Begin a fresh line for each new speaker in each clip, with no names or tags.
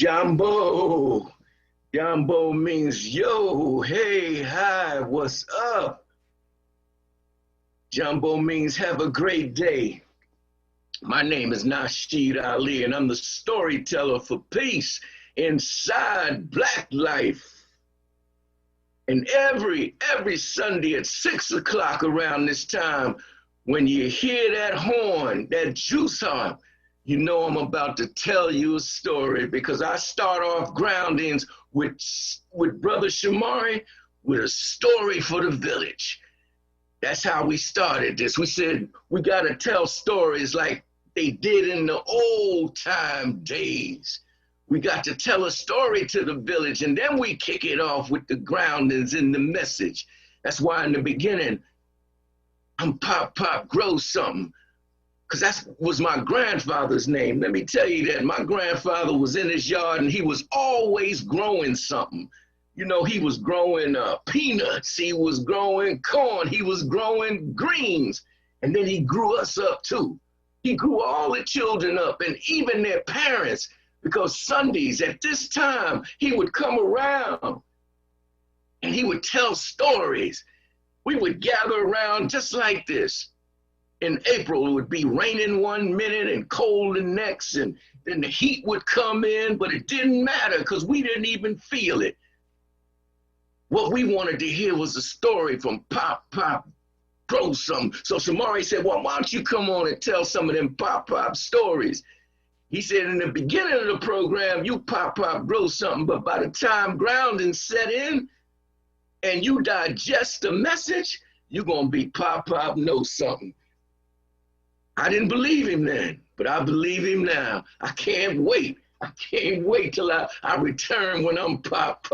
Jambo. Jambo means yo, hey, hi, what's up? Jambo means have a great day. My name is Nasheed Ali, and I'm the storyteller for peace inside Black life. And every Sunday at 6 o'clock around this time, when you hear that horn, that juice horn, you know I'm about to tell you a story, because I start off groundings with Brother Shamari with a story for the village. That's how we started this. We said we got to tell stories like they did in the old time days. We got to tell a story to the village, and then we kick it off with the groundings and the message. That's why in the beginning, I'm Pop Grow Something, because that was my grandfather's name. Let me tell you that my grandfather was in his yard and he was always growing something. You know, he was growing peanuts, he was growing corn, he was growing greens, and then he grew us up too. He grew all the children up and even their parents, because Sundays at this time, he would come around and he would tell stories. We would gather around just like this. In April, it would be raining one minute and cold the next, and then the heat would come in, but it didn't matter because we didn't even feel it. What we wanted to hear was a story from Pop Grow Something. So Shamari said, well, why don't you come on and tell some of them Pop stories? He said, in the beginning of the program, you Pop Grow Something, but by the time grounding set in and you digest the message, you're going to be Pop Know Something. I didn't believe him then, but I believe him now. I can't wait. I can't wait till I return when I'm Pop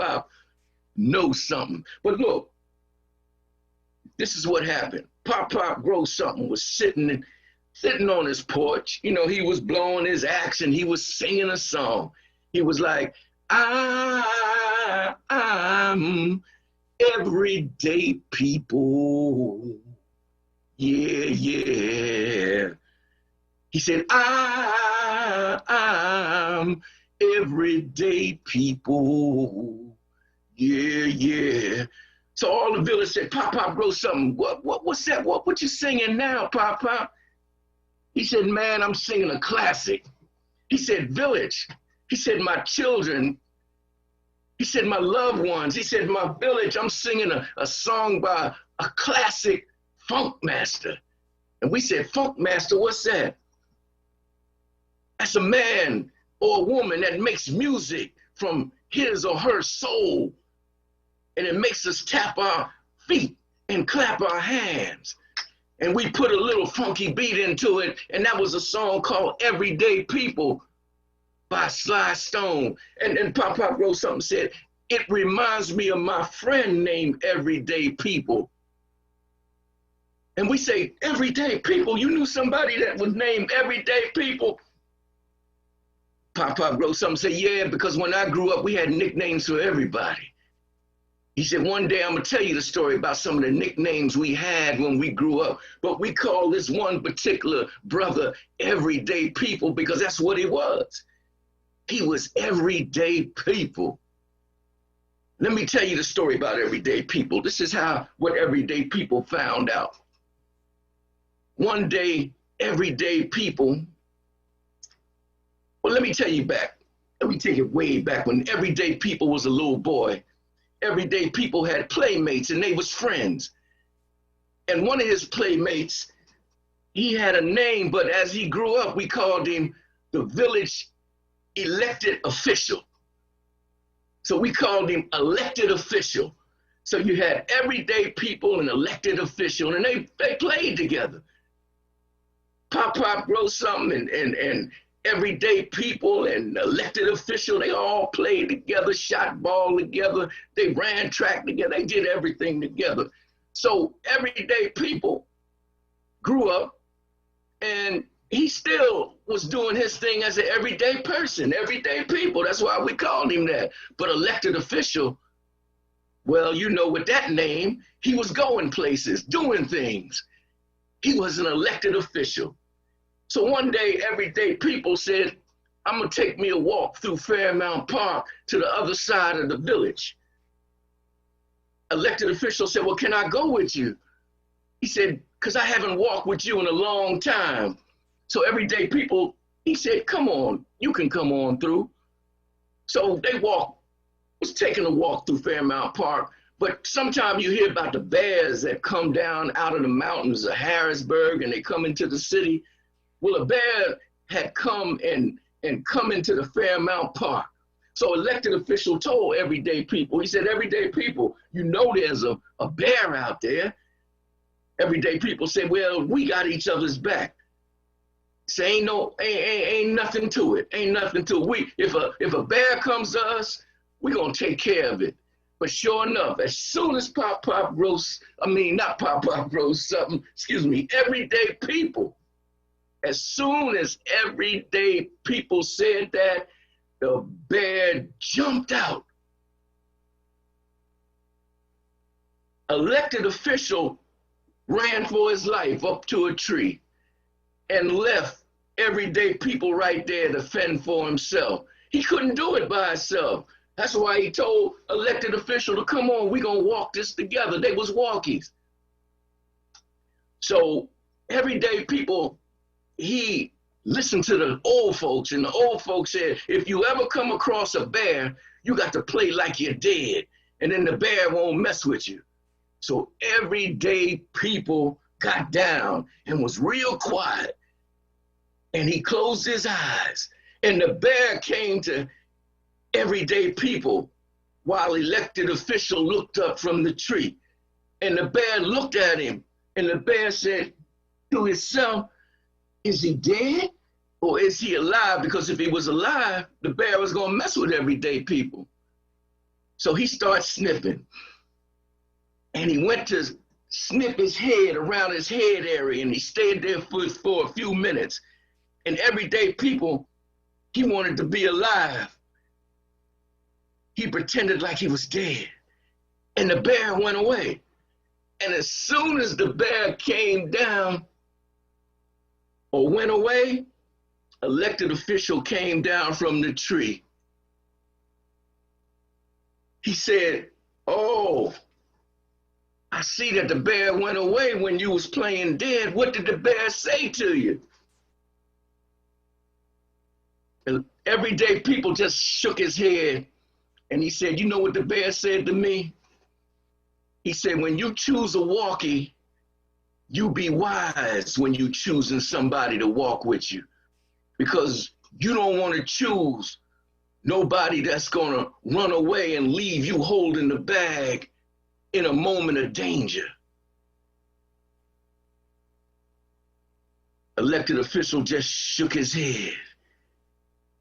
Know Something. But look, this is what happened. Pop Grow Something was sitting sitting on his porch. You know, he was blowing his axe and he was singing a song. He was like, I'm everyday people. Yeah, yeah. He said, I'm everyday people. Yeah, yeah. So all the village said, Pop wrote something. What's that? What you singing now, Pop? He said, man, I'm singing a classic. He said, village. He said, my children. He said, my loved ones. He said, my village. I'm singing a song by a classic funk master. And we said, funk master, what's that? That's a man or a woman that makes music from his or her soul. And it makes us tap our feet and clap our hands. And we put a little funky beat into it. And that was a song called Everyday People by Sly Stone. And Pop wrote something, said, it reminds me of my friend named Everyday People. And we say, Everyday People? You knew somebody that was named Everyday People? Pop wrote something, said, yeah, because when I grew up, we had nicknames for everybody. He said, one day I'm gonna tell you the story about some of the nicknames we had when we grew up, but we call this one particular brother Everyday People because that's what he was. He was Everyday People. Let me tell you the story about Everyday People. This is what Everyday People found out. One day, Everyday People, well, let me tell you back. Let me take it way back when Everyday People was a little boy. Everyday People had playmates and they was friends. And one of his playmates, he had a name, but as he grew up, we called him the village elected official. So we called him elected official. So you had Everyday People and elected official, and they played together. Pop wrote something, and Everyday People and elected official, they all played together, shot ball together, they ran track together, they did everything together. So Everyday People grew up, and he still was doing his thing as an everyday person, Everyday People. That's why we called him that. But elected official, well, you know, with that name, he was going places, doing things. He was an elected official. So one day, Everyday People said, I'm gonna take me a walk through Fairmount Park to the other side of the village. Elected official said, well, can I go with you? He said, because I haven't walked with you in a long time. So Everyday People, he said, come on, you can come on through. So they was taking a walk through Fairmount Park, but sometimes you hear about the bears that come down out of the mountains of Harrisburg and they come into the city. Well, a bear had come and come into the Fairmount Park. So elected official told Everyday People, he said, Everyday People, you know there's a bear out there. Everyday People said, well, we got each other's back. Say ain't nothing to it. Ain't nothing to it. If a bear comes to us, we're gonna take care of it. But sure enough, as soon as Pop wrote something, Everyday People, as soon as Everyday People said that, the bear jumped out. Elected official ran for his life up to a tree and left Everyday People right there to fend for himself. He couldn't do it by himself. That's why he told elected official to come on, we gonna walk this together. They was walkies. So Everyday People, he listened to the old folks, and the old folks said, if you ever come across a bear, you got to play like you're dead, and then the bear won't mess with you. So Everyday People got down and was real quiet, and he closed his eyes, and the bear came to Everyday People while elected official looked up from the tree. And the bear looked at him, and the bear said to himself, is he dead or is he alive? Because if he was alive, the bear was gonna mess with Everyday People. So he starts sniffing, and he went to snip his head around his head area, and he stayed there for a few minutes. And everyday people, he wanted to be alive. He pretended like he was dead. And the bear went away. And as soon as the bear came down or went away, elected official came down from the tree. He said, "Oh, I see that the bear went away when you was playing dead. What did the bear say to you?" And everyday people just shook his head. And he said, "You know what the bear said to me?" He said, "When you choose a walkie, you be wise when you choosing somebody to walk with you, because you don't want to choose nobody that's going to run away and leave you holding the bag in a moment of danger." Elected official just shook his head.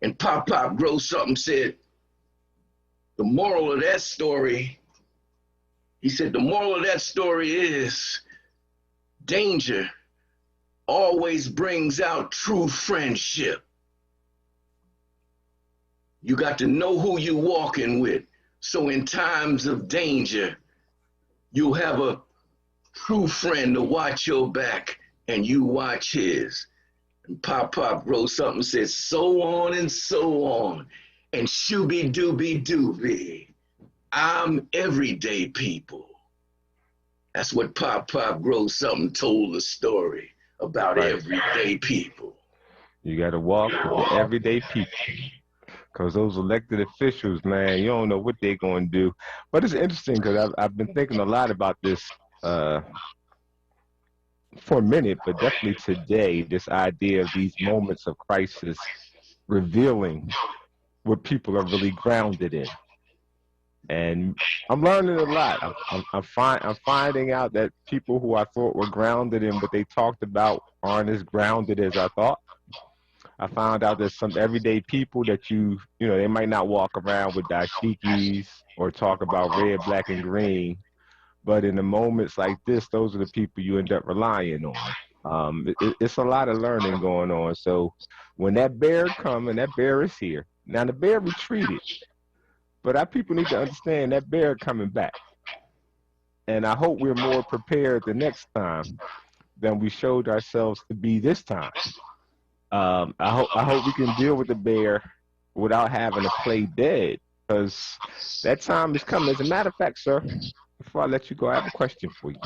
And Pop Grow Something said, the moral of that story, he said, the moral of that story is danger always brings out true friendship. You got to know who you're walking with. So in times of danger, you'll have a true friend to watch your back and you watch his. And Pop Grow Something says, so on and so on. And shooby dooby dooby. I'm everyday people. That's what Pop Grow Something told the story about, right? Everyday people.
You got to walk with the everyday people. Because those elected officials, man, you don't know what they're going to do. But it's interesting because I've been thinking a lot about this for a minute, but definitely today, this idea of these moments of crisis revealing what people are really grounded in. And I'm learning a lot. I'm finding out that people who I thought were grounded in what they talked about aren't as grounded as I thought. I found out there's some everyday people that you know, they might not walk around with dashikis or talk about red, black, and green, but in the moments like this, those are the people you end up relying on. It's a lot of learning going on. So when that bear comes, and that bear is here. Now the bear retreated, but our people need to understand that bear coming back. And I hope we're more prepared the next time than we showed ourselves to be this time. I hope we can deal with the bear without having to play dead, because that time is coming. As a matter of fact, sir, before I let you go, I have a question for you.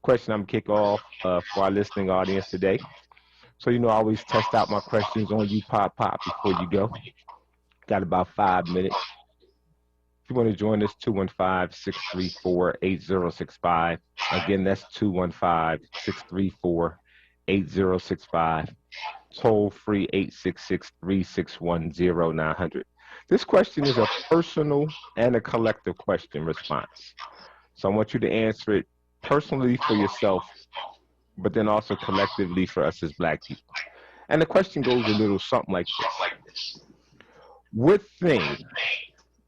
Question I'm going to kick off for our listening audience today. So, you know, I always test out my questions on you, Pop, before you go. Got about 5 minutes. If you want to join us, 215-634-8065. Again, that's 215-634-8065. Toll free 866-361-0900. This question is a personal and a collective question response. So I want you to answer it personally for yourself, but then also collectively for us as Black people. And the question goes a little something like this. What thing,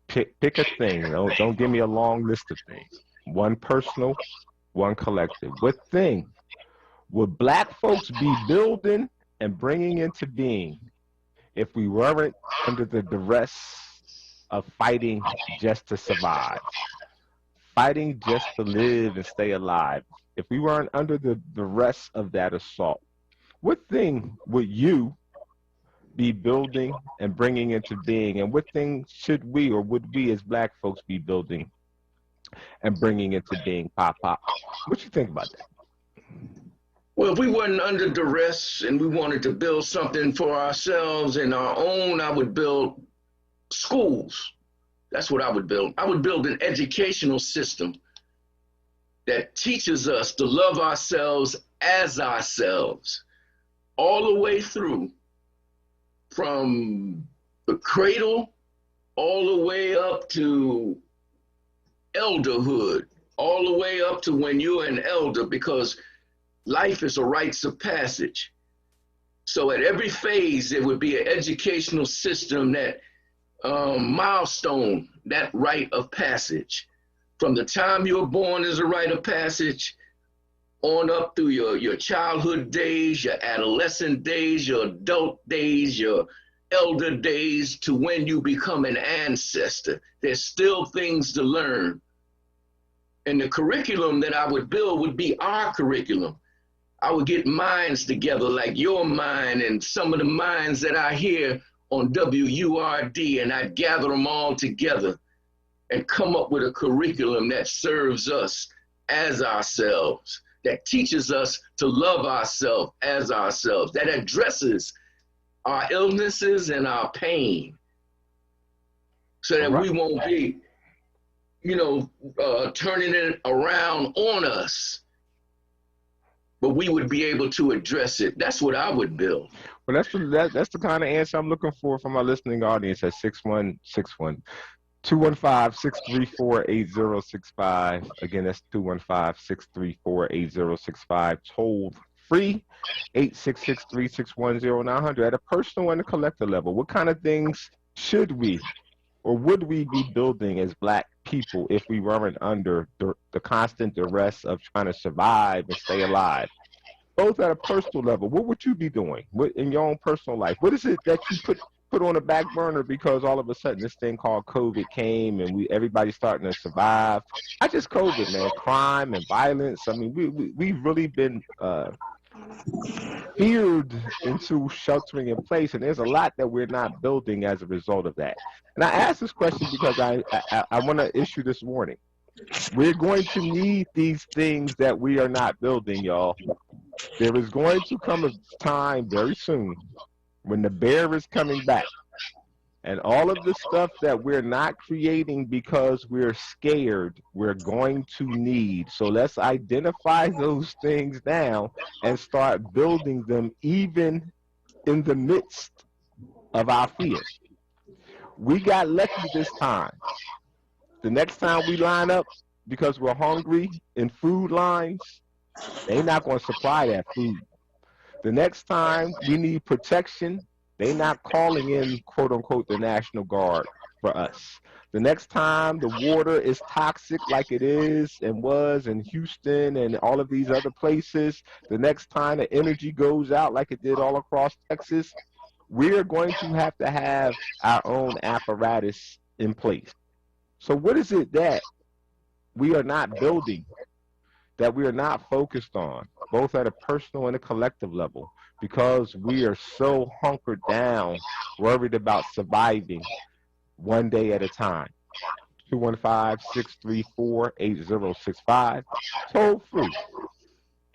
pick a thing, don't give me a long list of things. One personal, one collective. What thing would Black folks be building and bringing into being if we weren't under the duress of fighting just to survive, fighting just to live and stay alive? If we weren't under the duress of that assault, what thing would you be building and bringing into being? And what thing should we, or would we as Black folks be building and bringing into being? Pop. What you think about that?
Well, if we weren't under duress and we wanted to build something for ourselves and our own, I would build schools. That's what I would build. I would build an educational system that teaches us to love ourselves as ourselves all the way through, from the cradle all the way up to elderhood, all the way up to when you're an elder, because life is a rites of passage. So at every phase, there would be an educational system that milestone that rite of passage. From the time you were born is a rite of passage on up through your childhood days, your adolescent days, your adult days, your elder days, to when you become an ancestor. There's still things to learn. And the curriculum that I would build would be our curriculum. I would get minds together like your mind and some of the minds that I hear on WURD, and I'd gather them all together and come up with a curriculum that serves us as ourselves, that teaches us to love ourselves as ourselves, that addresses our illnesses and our pain, so that we won't be, turning it around on us, but we would be able to address it. That's what I would build.
Well, that's the kind of answer I'm looking for from my listening audience at 6161. 215-634-8065. Again, that's 215-634-8065. Toll free, 866-361-0900. At a personal and a collective level, what kind of things should we or would we be building as Black people if we weren't under the constant duress of trying to survive and stay alive? Both at a personal level, what would you be doing in your own personal life? What is it that you put on the back burner because all of a sudden this thing called COVID came and everybody's starting to survive? Not just COVID, man, crime and violence. I mean, we've really been feared into sheltering in place, and there's a lot that we're not building as a result of that. And I ask this question because I want to issue this warning. We're going to need these things that we are not building, y'all. There is going to come a time very soon when the bear is coming back, and all of the stuff that we're not creating because we're scared, we're going to need. So let's identify those things now and start building them even in the midst of our fear. We got lucky this time. The next time we line up because we're hungry in food lines, they're not going to supply that food. The next time we need protection, they're not calling in, quote unquote, the National Guard for us. The next time the water is toxic like it is and was in Houston and all of these other places, the next time the energy goes out like it did all across Texas, we're going to have our own apparatus in place. So what is it that we are not building, that we are not focused on, both at a personal and a collective level, because we are so hunkered down, worried about surviving one day at a time? 215-634-8065, toll free,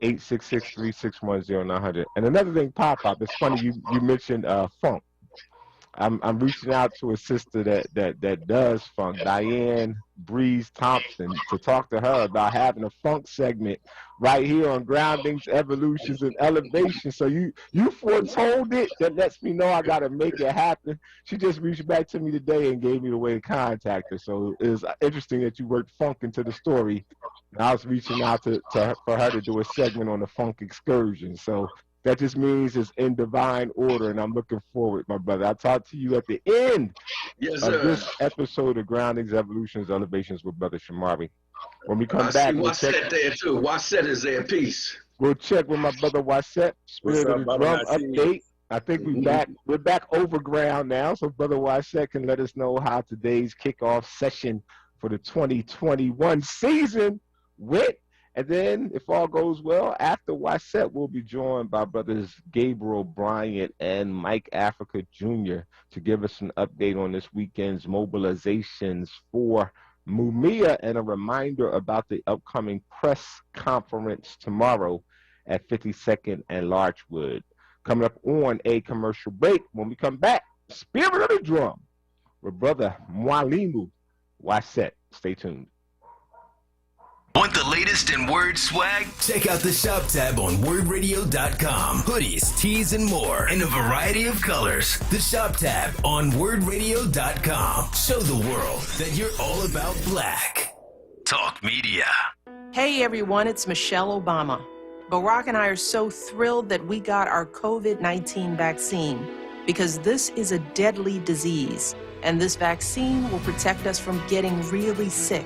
866-361-0900. And another thing, Pop-Pop, it's funny you mentioned funk. I'm reaching out to a sister that does funk, Diane Breeze Thompson, to talk to her about having a funk segment right here on Groundings, Evolutions, and Elevation. So you foretold it. That lets me know I got to make it happen. She just reached back to me today and gave me the way to contact her. So it was interesting that you worked funk into the story. And I was reaching out for her to do a segment on the funk excursion. So that just means it's in divine order, and I'm looking forward, my brother. I'll talk to you at the end of this episode of Groundings, Evolutions, Elevations with Brother Shamari. When we come back,
we'll check there too. Waset is there. Peace.
We'll check with my brother Waset. Spirit of the Drum update. I think we're back over ground now, so Brother Waset can let us know how today's kickoff session for the 2021 season went. And then, if all goes well, after Waset, we'll be joined by brothers Gabriel Bryant and Mike Africa Jr. to give us an update on this weekend's mobilizations for Mumia and a reminder about the upcoming press conference tomorrow at 52nd and Larchwood. Coming up on a commercial break. When we come back, Spirit of the Drum with Brother Mwalimu Waset. Stay tuned.
Want the latest in Word swag? Check out the shop tab on WURDradio.com. Hoodies, tees, and more in a variety of colors. The shop tab on WURDradio.com. Show the world that you're all about Black. Talk Media.
Hey everyone, it's Michelle Obama. Barack and I are so thrilled that we got our COVID-19 vaccine because this is a deadly disease, and this vaccine will protect us from getting really sick.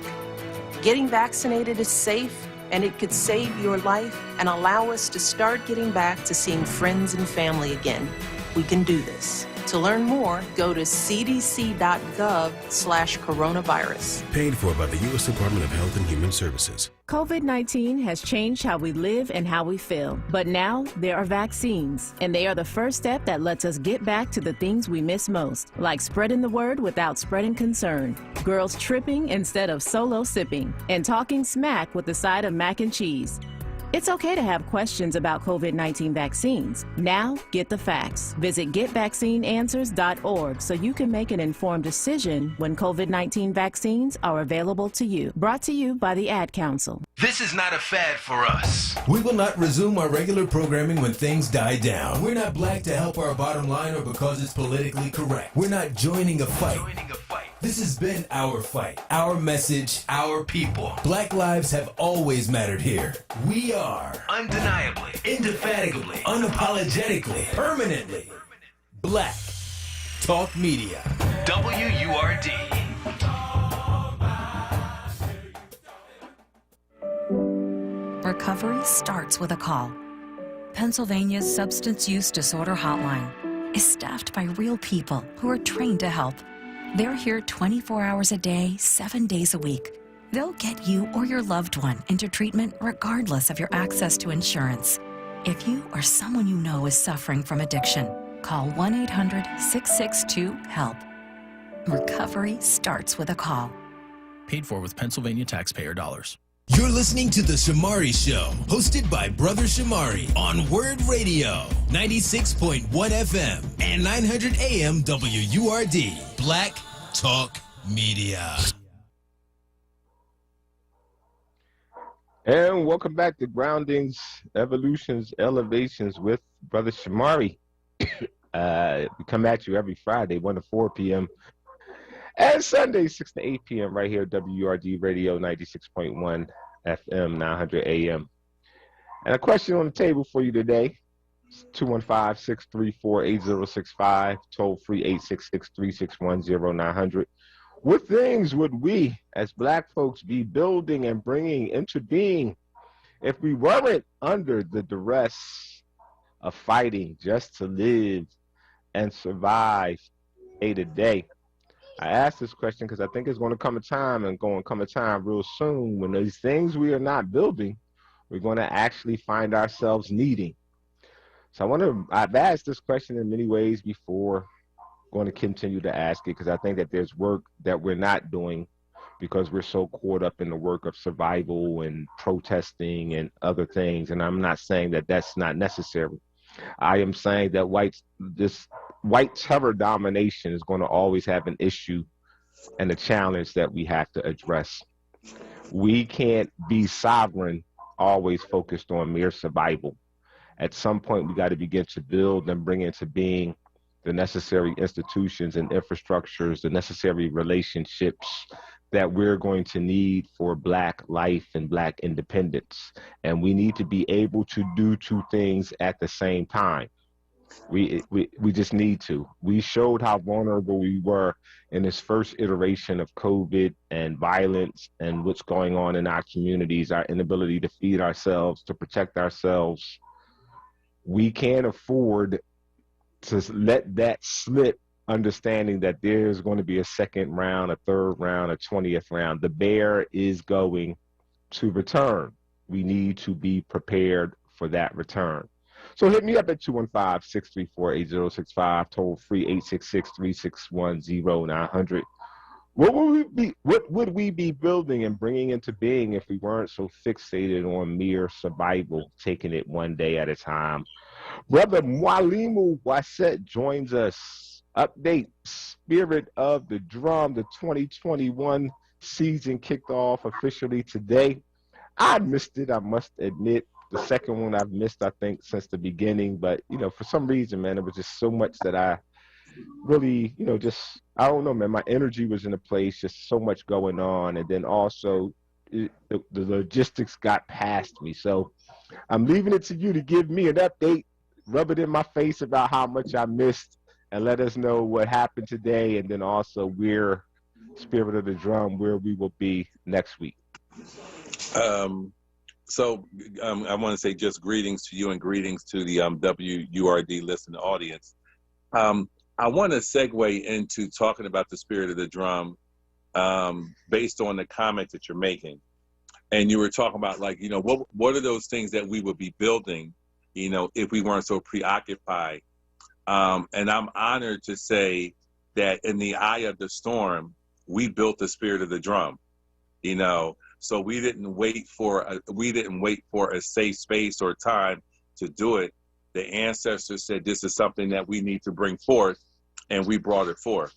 Getting vaccinated is safe, and it could save your life and allow us to start getting back to seeing friends and family again. We can do this. To learn more, go to cdc.gov/coronavirus.
Paid for by the U.S. Department of Health and Human Services.
COVID-19 has changed how we live and how we feel. But now there are vaccines, and they are the first step that lets us get back to the things we miss most, like spreading the word without spreading concern, girls tripping instead of solo sipping, and talking smack with the side of mac and cheese. It's okay to have questions about COVID-19 vaccines. Now, get the facts. Visit getvaccineanswers.org so you can make an informed decision when COVID-19 vaccines are available to you. Brought to you by the Ad Council.
This is not a fad for us. We will not resume our regular programming when things die down. We're not black to help our bottom line or because it's politically correct. We're not joining a fight. This has been our fight, our message, our people. Black lives have always mattered here. We are undeniably, indefatigably, unapologetically, permanently Black Talk Media. WURD.
Recovery starts with a call. Pennsylvania's Substance Use Disorder Hotline is staffed by real people who are trained to help. They're here 24 hours a day, 7 days a week. They'll get you or your loved one into treatment regardless of your access to insurance. If you or someone you know is suffering from addiction, call 1-800-662-HELP. Recovery starts with a call.
Paid for with Pennsylvania taxpayer dollars.
You're listening to The Shamari Show, hosted by Brother Shamari on WURD Radio, 96.1 FM and 900 AM WURD, Black Talk Media.
And welcome back to Groundings, Evolutions, Elevations with Brother Shamari. We come at you every Friday, 1 to 4 p.m. and Sunday, 6 to 8 p.m. right here, WURD Radio, 96.1 FM, 900 AM. And a question on the table for you today, 215-634-8065, toll free 866-361-0900. What things would we as Black folks be building and bringing into being if we weren't under the duress of fighting just to live and survive day to day? I asked this question because I think it's going to come a time real soon when these things we are not building, we're going to actually find ourselves needing. So I've asked this question in many ways before, going to continue to ask it because I think that there's work that we're not doing because we're so caught up in the work of survival and protesting and other things. And I'm not saying that that's not necessary. I am saying that white terror domination is going to always have an issue and a challenge that we have to address. We can't be sovereign, always focused on mere survival. At some point, we got to begin to build and bring into being the necessary institutions and infrastructures, the necessary relationships that we're going to need for Black life and Black independence. And we need to be able to do two things at the same time. We just need to. We showed how vulnerable we were in this first iteration of COVID and violence and what's going on in our communities, our inability to feed ourselves, to protect ourselves. We can't afford to let that slip, understanding that there's going to be a second round, a third round, a 20th round. The bear is going to return. We need to be prepared for that return. So hit me up at 215-634-8065, toll free 866-361-0900. What would we be building and bringing into being if we weren't so fixated on mere survival, taking it one day at a time? Brother Mwalimu Waset joins us. Update, Spirit of the Drum. The 2021 season kicked off officially today. I missed it, I must admit. The second one I've missed, I think, since the beginning. But, for some reason, man, it was just so much that I really, I don't know, man. My energy was in a place, just so much going on. And then also the logistics got past me. So I'm leaving it to you to give me an update, rub it in my face about how much I missed, and let us know what happened today. And then also where Spirit of the Drum, where we will be next week.
So I want to say just greetings to you and greetings to the WURD listening audience. I want to segue into talking about the spirit of the drum based on the comment that you're making. And you were talking about, like, you know, what are those things that we would be building, you know, if we weren't so preoccupied. And I'm honored to say that in the eye of the storm, we built the spirit of the drum, you know. So we didn't wait for a safe space or time to do it. The ancestors said this is something that we need to bring forth, and we brought it forth.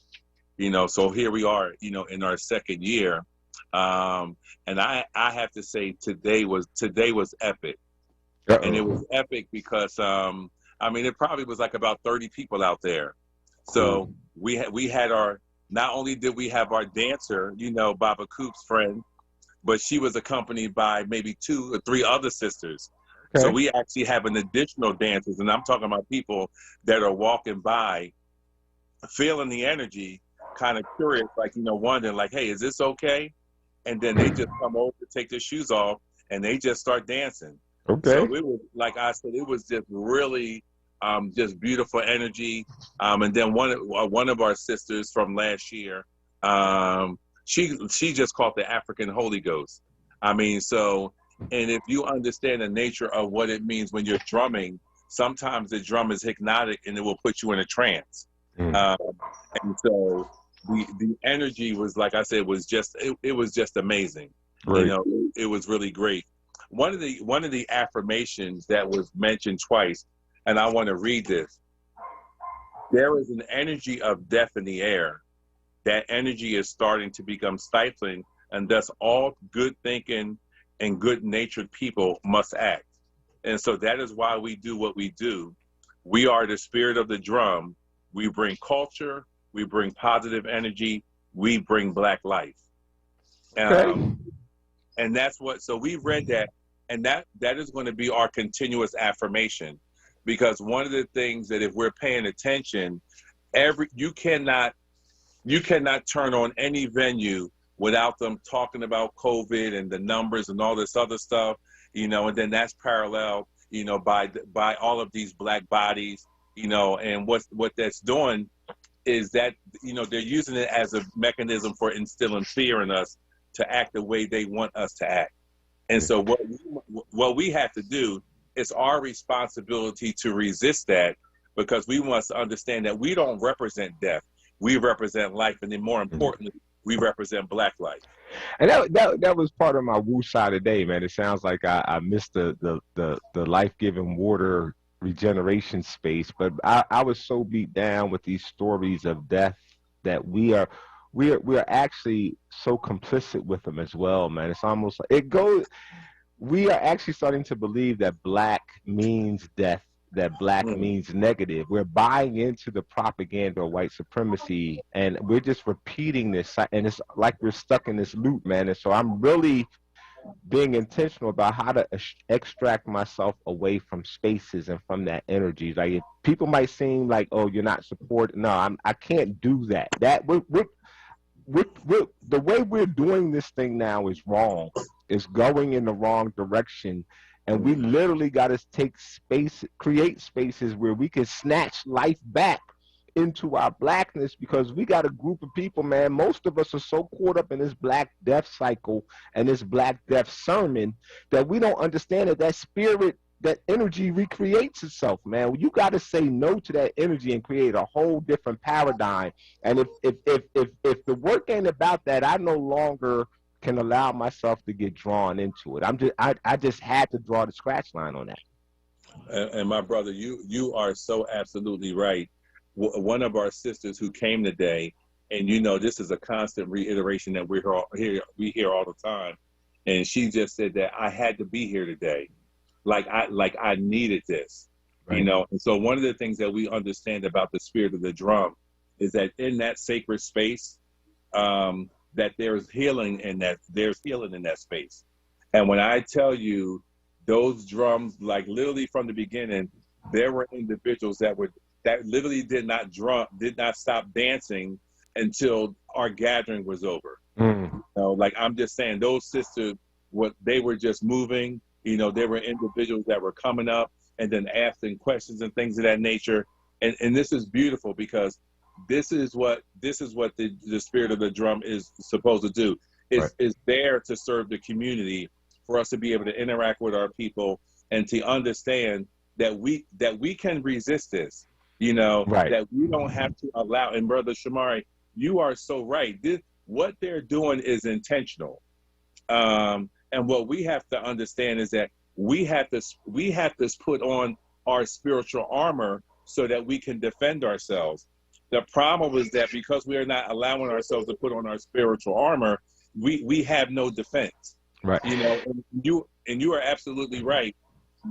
You know, so here we are, you know, in our second year. And I have to say today was epic. Uh-oh. And it was epic because I mean, it probably was like about 30 people out there. So we had our, not only did we have our dancer, you know, Baba Coop's friend, but she was accompanied by maybe 2 or 3 other sisters. Okay. So we actually have an additional dancers, and I'm talking about people that are walking by, feeling the energy, kind of curious, like, you know, wondering, like, hey, is this okay? And then they just come over to take their shoes off, and they just start dancing. Okay. So it was, like I said, it was just really just beautiful energy. And then one of our sisters from last year, she just called the African Holy Ghost. I mean, so, and if you understand the nature of what it means when you're drumming, sometimes the drum is hypnotic and it will put you in a trance. And so the energy was, like I said, was just it was just amazing. Right. You know, it was really great. One of the affirmations that was mentioned twice, and I want to read this. There is an energy of death in the air. That energy is starting to become stifling, and thus all good thinking and good-natured people must act. And so that is why we do what we do. We are the spirit of the drum. We bring culture. We bring positive energy. We bring Black life. And that's what, so we read that, and that is going to be our continuous affirmation. Because one of the things that if we're paying attention, you cannot turn on any venue without them talking about COVID and the numbers and all this other stuff, you know, and then that's parallel, you know, by all of these Black bodies, you know, and what that's doing is that, you know, they're using it as a mechanism for instilling fear in us to act the way they want us to act. And so what we have to do, it's our responsibility to resist that, because we must understand that we don't represent death. We represent life, and then more importantly, we represent Black life.
And that was part of my woo side today, man. It sounds like I missed the life-giving water regeneration space, but I was so beat down with these stories of death that we are actually so complicit with them as well, man. It's almost like we are actually starting to believe that Black means death, that Black means negative. We're buying into the propaganda of white supremacy, and we're just repeating this, and it's like we're stuck in this loop, man. And so I'm really being intentional about how to extract myself away from spaces and from that energy. Like, people might seem like, oh, you're not supporting. No, I can't do that. The way we're doing this thing now is wrong. It's going in the wrong direction. And we literally got to create spaces where we can snatch life back into our Blackness, because we got a group of people, man. Most of us are so caught up in this Black death cycle and this Black death sermon that we don't understand that spirit, that energy recreates itself, man. You got to say no to that energy and create a whole different paradigm. And if the work ain't about that, I no longer can allow myself to get drawn into it. I just had to draw the scratch line on that.
And my brother, you are so absolutely right. One of our sisters who came today, and you know, this is a constant reiteration that we hear all the time, and she just said that I had to be here today, like I needed this, right. You know. And so one of the things that we understand about the spirit of the drum is that in that sacred space, that there's healing in that space. And when I tell you, those drums, like literally from the beginning, there were individuals that literally did not stop dancing until our gathering was over. You know, like, I'm just saying, those sisters, they were just moving, You know, there were individuals that were coming up and then asking questions and things of that nature. And this is beautiful because this is what the spirit of the drum is supposed to do. Is there to serve the community, for us to be able to interact with our people and to understand that we can resist this, you know, that we don't have to allow. And Brother Shamari, you are so right. What they're doing is intentional. And what we have to understand is that we have to put on our spiritual armor so that we can defend ourselves. The problem is that because we are not allowing ourselves to put on our spiritual armor, we have no defense. Right. You know, and you are absolutely right.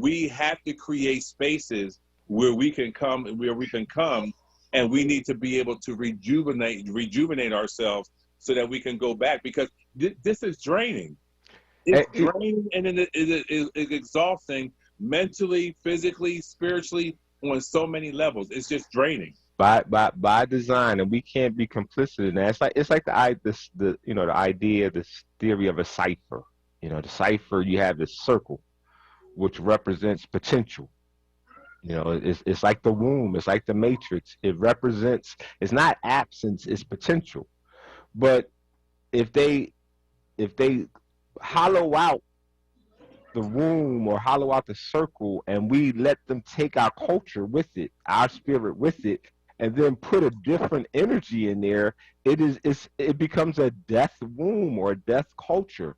We have to create spaces where we can come, and we need to be able to rejuvenate ourselves so that we can go back, because this is draining. It's draining, and it is exhausting mentally, physically, spiritually, on so many levels. It's just draining. By design, and we can't be complicit in that. It's like the idea, this theory of a cipher. You know, the cipher, you have this circle, which represents potential. You know, it's like the womb, it's like the matrix. It represents, it's not absence, it's potential. But if they hollow out the womb or hollow out the circle, and we let them take our culture with it, our spirit with it, and then put a different energy in there, it becomes a death womb or a death culture.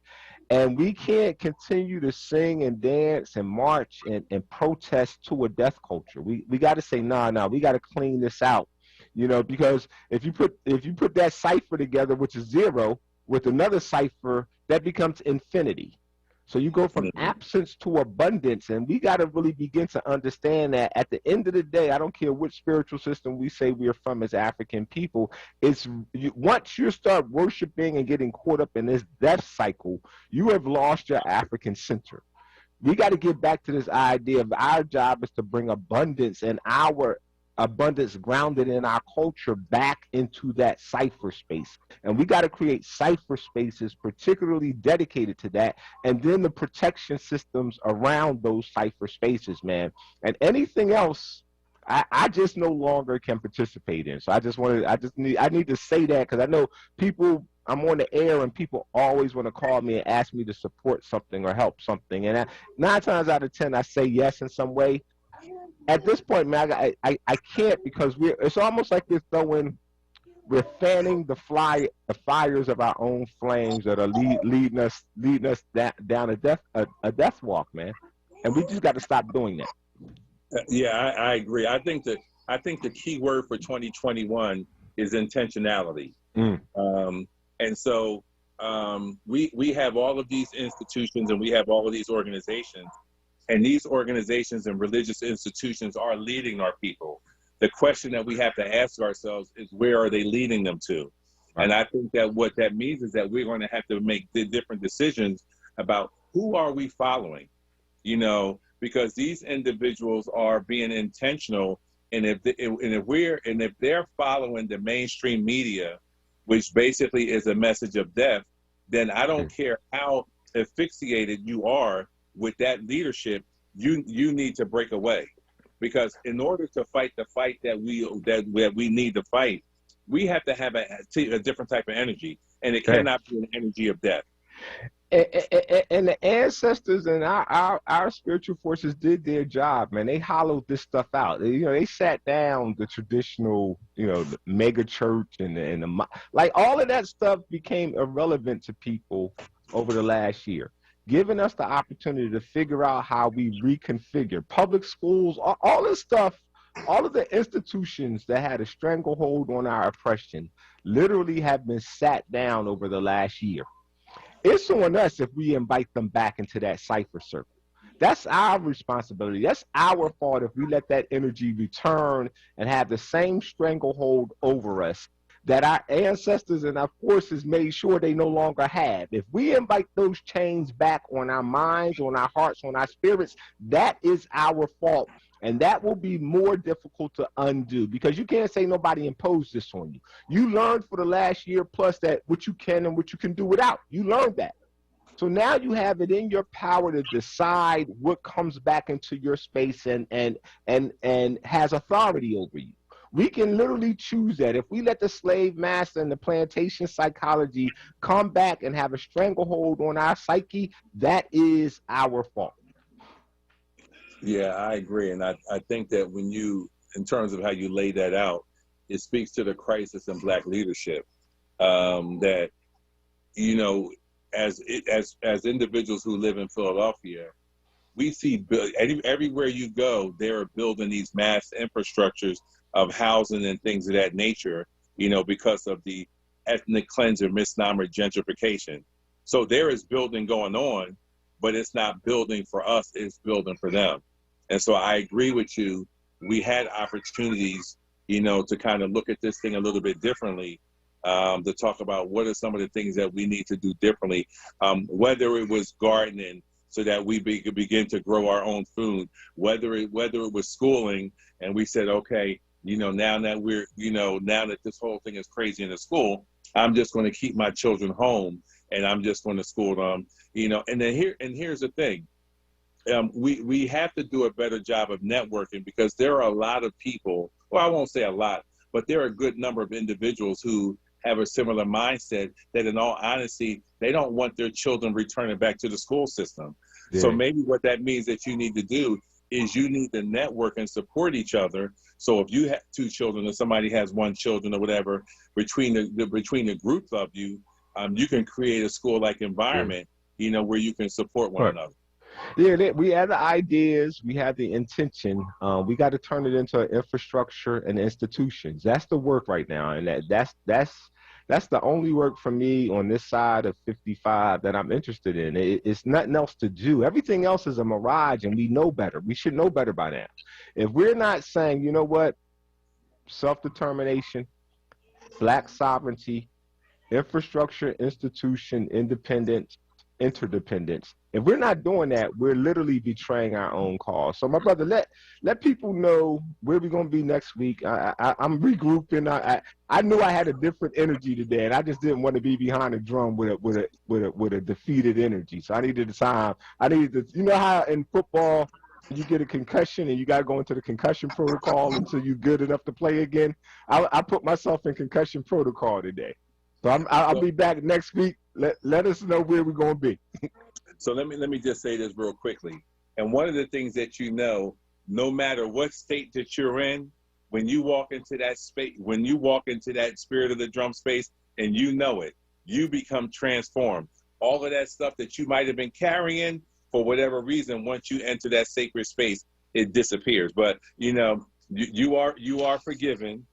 And we can't continue to sing and dance and march and protest to a death culture. We got to say, nah, we got to clean this out, you know, because if you put that cipher together, which is 0, with another cipher, that becomes infinity. So you go from absence to abundance, and we got to really begin to understand that at the end of the day, I don't care which spiritual system we say we are from as African people, once you start worshiping and getting caught up in this death cycle, you have lost your African center. We got to get back to this idea of our job is to bring abundance, and our abundance grounded in our culture back into that cipher space. And we got to create cipher spaces particularly dedicated to that, and then the protection systems around those cipher spaces, man. And anything else, I just no longer can participate in. So I need to say that, because I know people, I'm on the air and people always want to call me and ask me to support something or help something, and 9 times out of 10 I say yes in some way. At this point, man, I can't, because it's almost like we're fanning the fires of our own flames that are leading us down a death walk, man. And we just got to stop doing that. Yeah, I agree. I think the key word for 2021 is intentionality. And so we have all of these institutions, and we have all of these organizations. And these organizations and religious institutions are leading our people. The question that we have to ask ourselves is, where are they leading them to? Right. And I think that what that means is that we're going to have to make the different decisions about who are we following, you know, because these individuals are being intentional. And if they're following the mainstream media, which basically is a message of death, then I don't care how asphyxiated you are with that leadership, you need to break away, because in order to fight the fight that we need to fight, we have to have a different type of energy, and it cannot be an energy of death. And the ancestors and our spiritual forces did their job, man. They hollowed this stuff out. They sat down the traditional, the mega church and like all of that stuff became irrelevant to people over the last year, giving us the opportunity to figure out how we reconfigure public schools, all this stuff. All of the institutions that had a stranglehold on our oppression literally have been sat down over the last year. It's on us if we invite them back into that cipher circle. That's our responsibility. That's our fault if we let that energy return and have the same stranglehold over us that our ancestors and our forces made sure they no longer have. If we invite those chains back on our minds, on our hearts, on our spirits, that is our fault. And that will be more difficult to undo, because you can't say nobody imposed this on you. You learned for the last year plus that what you can and what you can do without. You learned that.
So now you have it in your power to decide what comes back into your space and has authority over you. We can literally choose that. If we let the slave master and the plantation psychology come back and have a stranglehold on our psyche, that is our fault.
Yeah, I agree. And I think that when you, in terms of how you lay that out, it speaks to the crisis in Black leadership. That, you know, as individuals who live in Philadelphia, we see everywhere you go, they're building these mass infrastructures of housing and things of that nature, you know, because of the ethnic cleanse or misnomer gentrification. So there is building going on, but it's not building for us, it's building for them. And so I agree with you. We had opportunities, you know, to kind of look at this thing a little bit differently, to talk about what are some of the things that we need to do differently, whether it was gardening so that we could begin to grow our own food, whether it was schooling and we said, okay, you know, now that this whole thing is crazy in the school, I'm just going to keep my children home and I'm just going to school them, you know. And then here's the thing. We have to do a better job of networking, because there are a lot of people, well, I won't say a lot, but there are a good number of individuals who have a similar mindset that, in all honesty, they don't want their children returning back to the school system. Yeah. So maybe what that means that you need to do is you need to network and support each other. So if you have two children or somebody has one children or whatever, between the groups of you, you can create a school-like environment, you know, where you can support one another.
Yeah, we have the ideas, we have the intention. We got to turn it into infrastructure and institutions. That's the work right now, and that's the only work for me on this side of 55 that I'm interested in. It's nothing else to do. Everything else is a mirage, and we know better. We should know better by now. If we're not saying, you know what, self-determination, Black sovereignty, infrastructure, institution, independence, interdependence. If we're not doing that, we're literally betraying our own cause. So, my brother, let people know where we're going to be next week. I'm regrouping. I knew I had a different energy today, and I just didn't want to be behind a drum with a defeated energy. So I needed the time. I needed to, you know how in football you get a concussion and you got to go into the concussion protocol until you're good enough to play again. I put myself in concussion protocol today. So I'll be back next week. Let us know where we're going to be.
So let me just say this real quickly. And one of the things that, you know, no matter what state that you're in, when you walk into that space, when you walk into that spirit of the drum space, and you know it, you become transformed. All of that stuff that you might have been carrying for whatever reason, once you enter that sacred space, it disappears. But, you know, you are forgiven.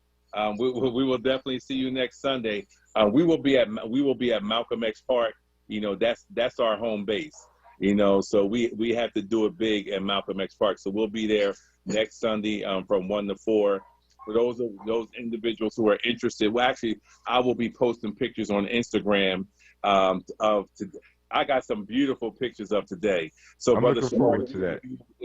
We will definitely see you next Sunday. We will be at Malcolm X Park. You know, that's our home base. You know, so we have to do it big at Malcolm X Park. So we'll be there next Sunday from 1 to 4. For those individuals who are interested, well, actually, I will be posting pictures on Instagram of today. I got some beautiful pictures of today. So,
I'm
brother,
looking forward to that.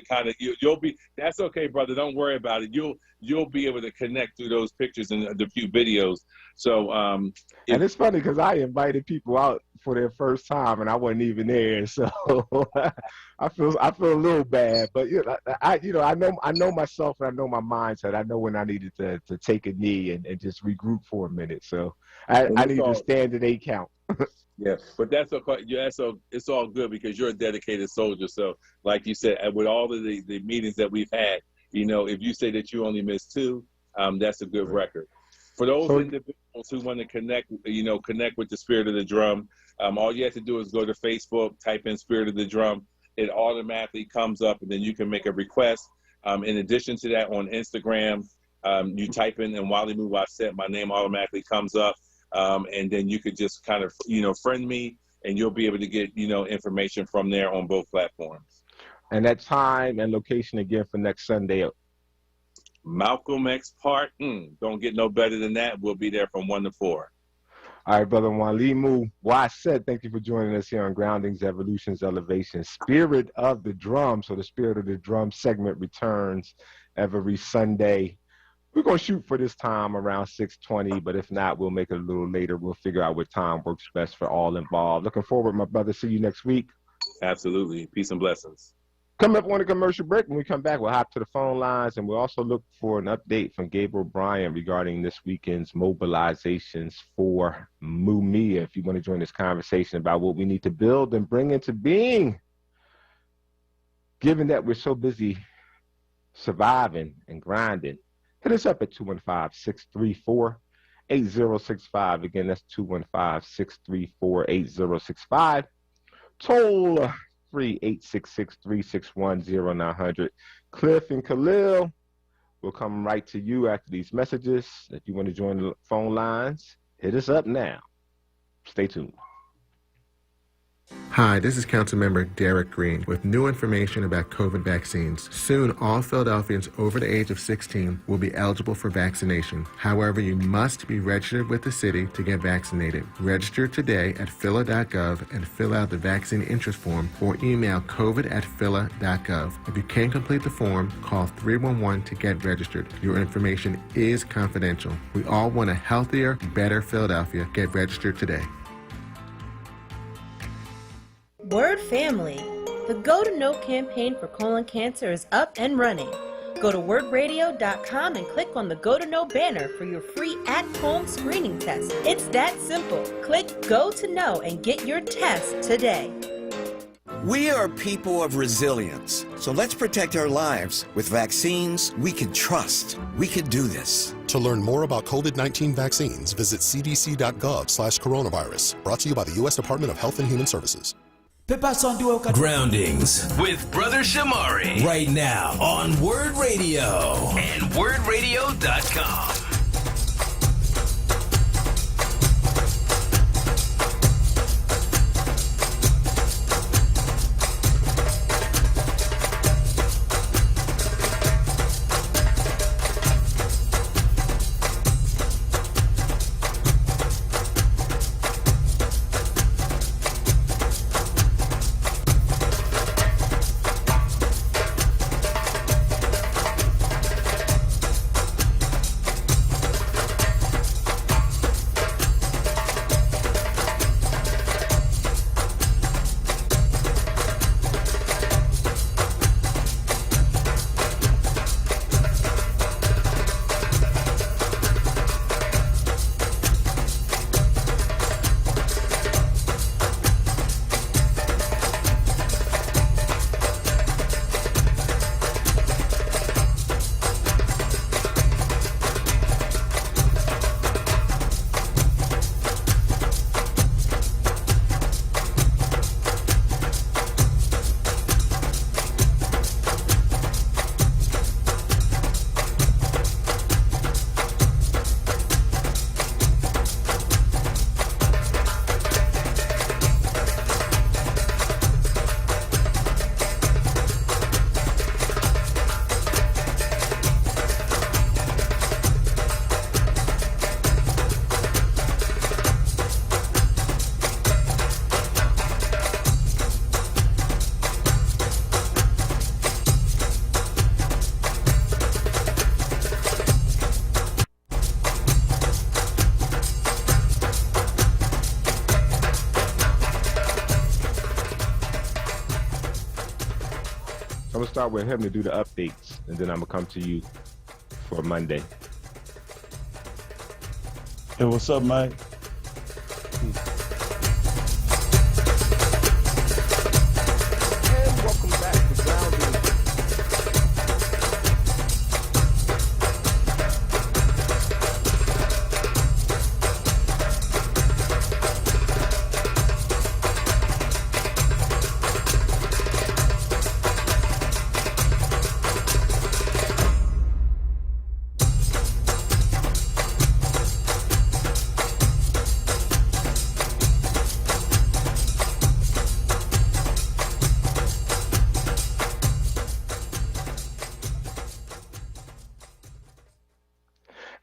Kind of, you'll be. That's okay, brother. Don't worry about it. You'll be able to connect through those pictures and the few videos. So, and
it's funny because I invited people out for their first time and I wasn't even there. So I feel a little bad, but I know myself and I know my mindset. I know when I needed to take a knee and just regroup for a minute. So I need to stand at 8 count.
Yeah, but that's okay. Yeah, so it's all good because you're a dedicated soldier. So, like you said, with all of the meetings that we've had, you know, if you say that you only missed 2, that's a good record. For those individuals who want to connect with the Spirit of the Drum, all you have to do is go to Facebook, type in Spirit of the Drum. It automatically comes up, and then you can make a request. In addition to that, on Instagram, you type in and Wally Muwaset, my name automatically comes up. And then you could just kind of, friend me, and you'll be able to get, information from there on both platforms.
And that time and location again for next Sunday.
Malcolm X Park. Don't get no better than that. We'll be there from 1 to 4.
All right, brother Wally Muwaset, thank you for joining us here on Groundings, Evolutions, Elevation, Spirit of the Drum. So the Spirit of the Drum segment returns every Sunday. We're going to shoot for this time around 6:20, but if not, we'll make it a little later. We'll figure out what time works best for all involved. Looking forward, my brother. See you next week.
Absolutely. Peace and blessings.
Coming up on a commercial break. When we come back, we'll hop to the phone lines, and we'll also look for an update from Gabriel Bryant regarding this weekend's mobilizations for Mumia. If you want to join this conversation about what we need to build and bring into being, given that we're so busy surviving and grinding, hit us up at 215-634-8065. Again, that's 215-634-8065. Toll free 866-361-0900. Cliff and Khalil will come right to you after these messages. If you want to join the phone lines, hit us up now. Stay tuned.
Hi, this is Councilmember Derek Green with new information about COVID vaccines. Soon, all Philadelphians over the age of 16 will be eligible for vaccination. However, you must be registered with the city to get vaccinated. Register today at phila.gov and fill out the vaccine interest form or email covid@phila.gov. If you can't complete the form, call 311 to get registered. Your information is confidential. We all want a healthier, better Philadelphia. Get registered today.
WURD family, the Go to Know campaign for colon cancer is up and running. Go to WURDradio.com and click on the Go to Know banner for your free at-home screening test. It's that simple. Click Go to Know and get your test today.
We are people of resilience, so let's protect our lives with vaccines we can trust. We can do this.
To learn more about COVID-19 vaccines, visit cdc.gov/coronavirus. Brought to you by the U.S. Department of Health and Human Services.
Groundings with Brother Shamari right now on WURD Radio and WURDradio.com.
I'm going to start with him to do the updates, and then I'm going to come to you for Monday.
Hey, what's up, Mike?
And welcome back to Grounding.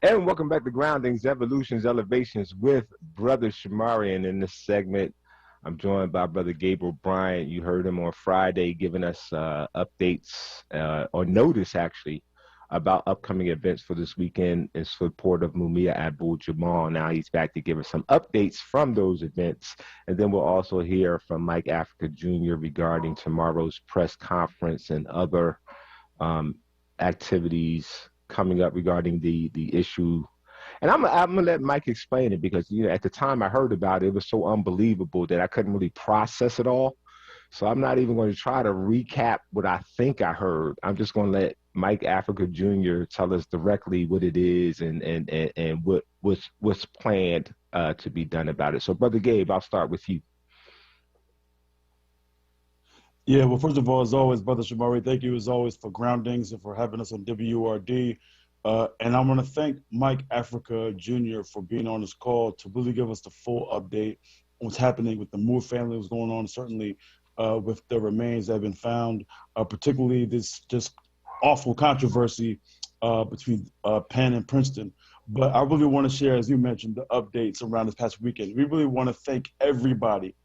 And welcome back to Groundings, Evolutions, Elevations with Brother Shamari. And in this segment, I'm joined by Brother Gabriel Bryant. You heard him on Friday giving us updates or notice, actually, about upcoming events for this weekend in support of Mumia Abu-Jamal. Now he's back to give us some updates from those events. And then we'll also hear from Mike Africa Jr. regarding tomorrow's press conference and other activities coming up regarding the issue. And I'm gonna let Mike explain it, because at the time I heard about it, it was so unbelievable that I couldn't really process it all. So I'm not even going to try to recap what I think I heard. I'm just going to let Mike Africa Jr. tell us directly what it is and what's planned to be done about it. So, Brother Gabe, I'll start with you.
Yeah, well, first of all, as always, Brother Shamari, thank you as always for groundings and for having us on WURD. And I want to thank Mike Africa Jr. for being on this call to really give us the full update on what's happening with the Moore family, what's going on, certainly with the remains that have been found, particularly this just awful controversy between Penn and Princeton. But I really want to share, as you mentioned, the updates around this past weekend. We really want to thank everybody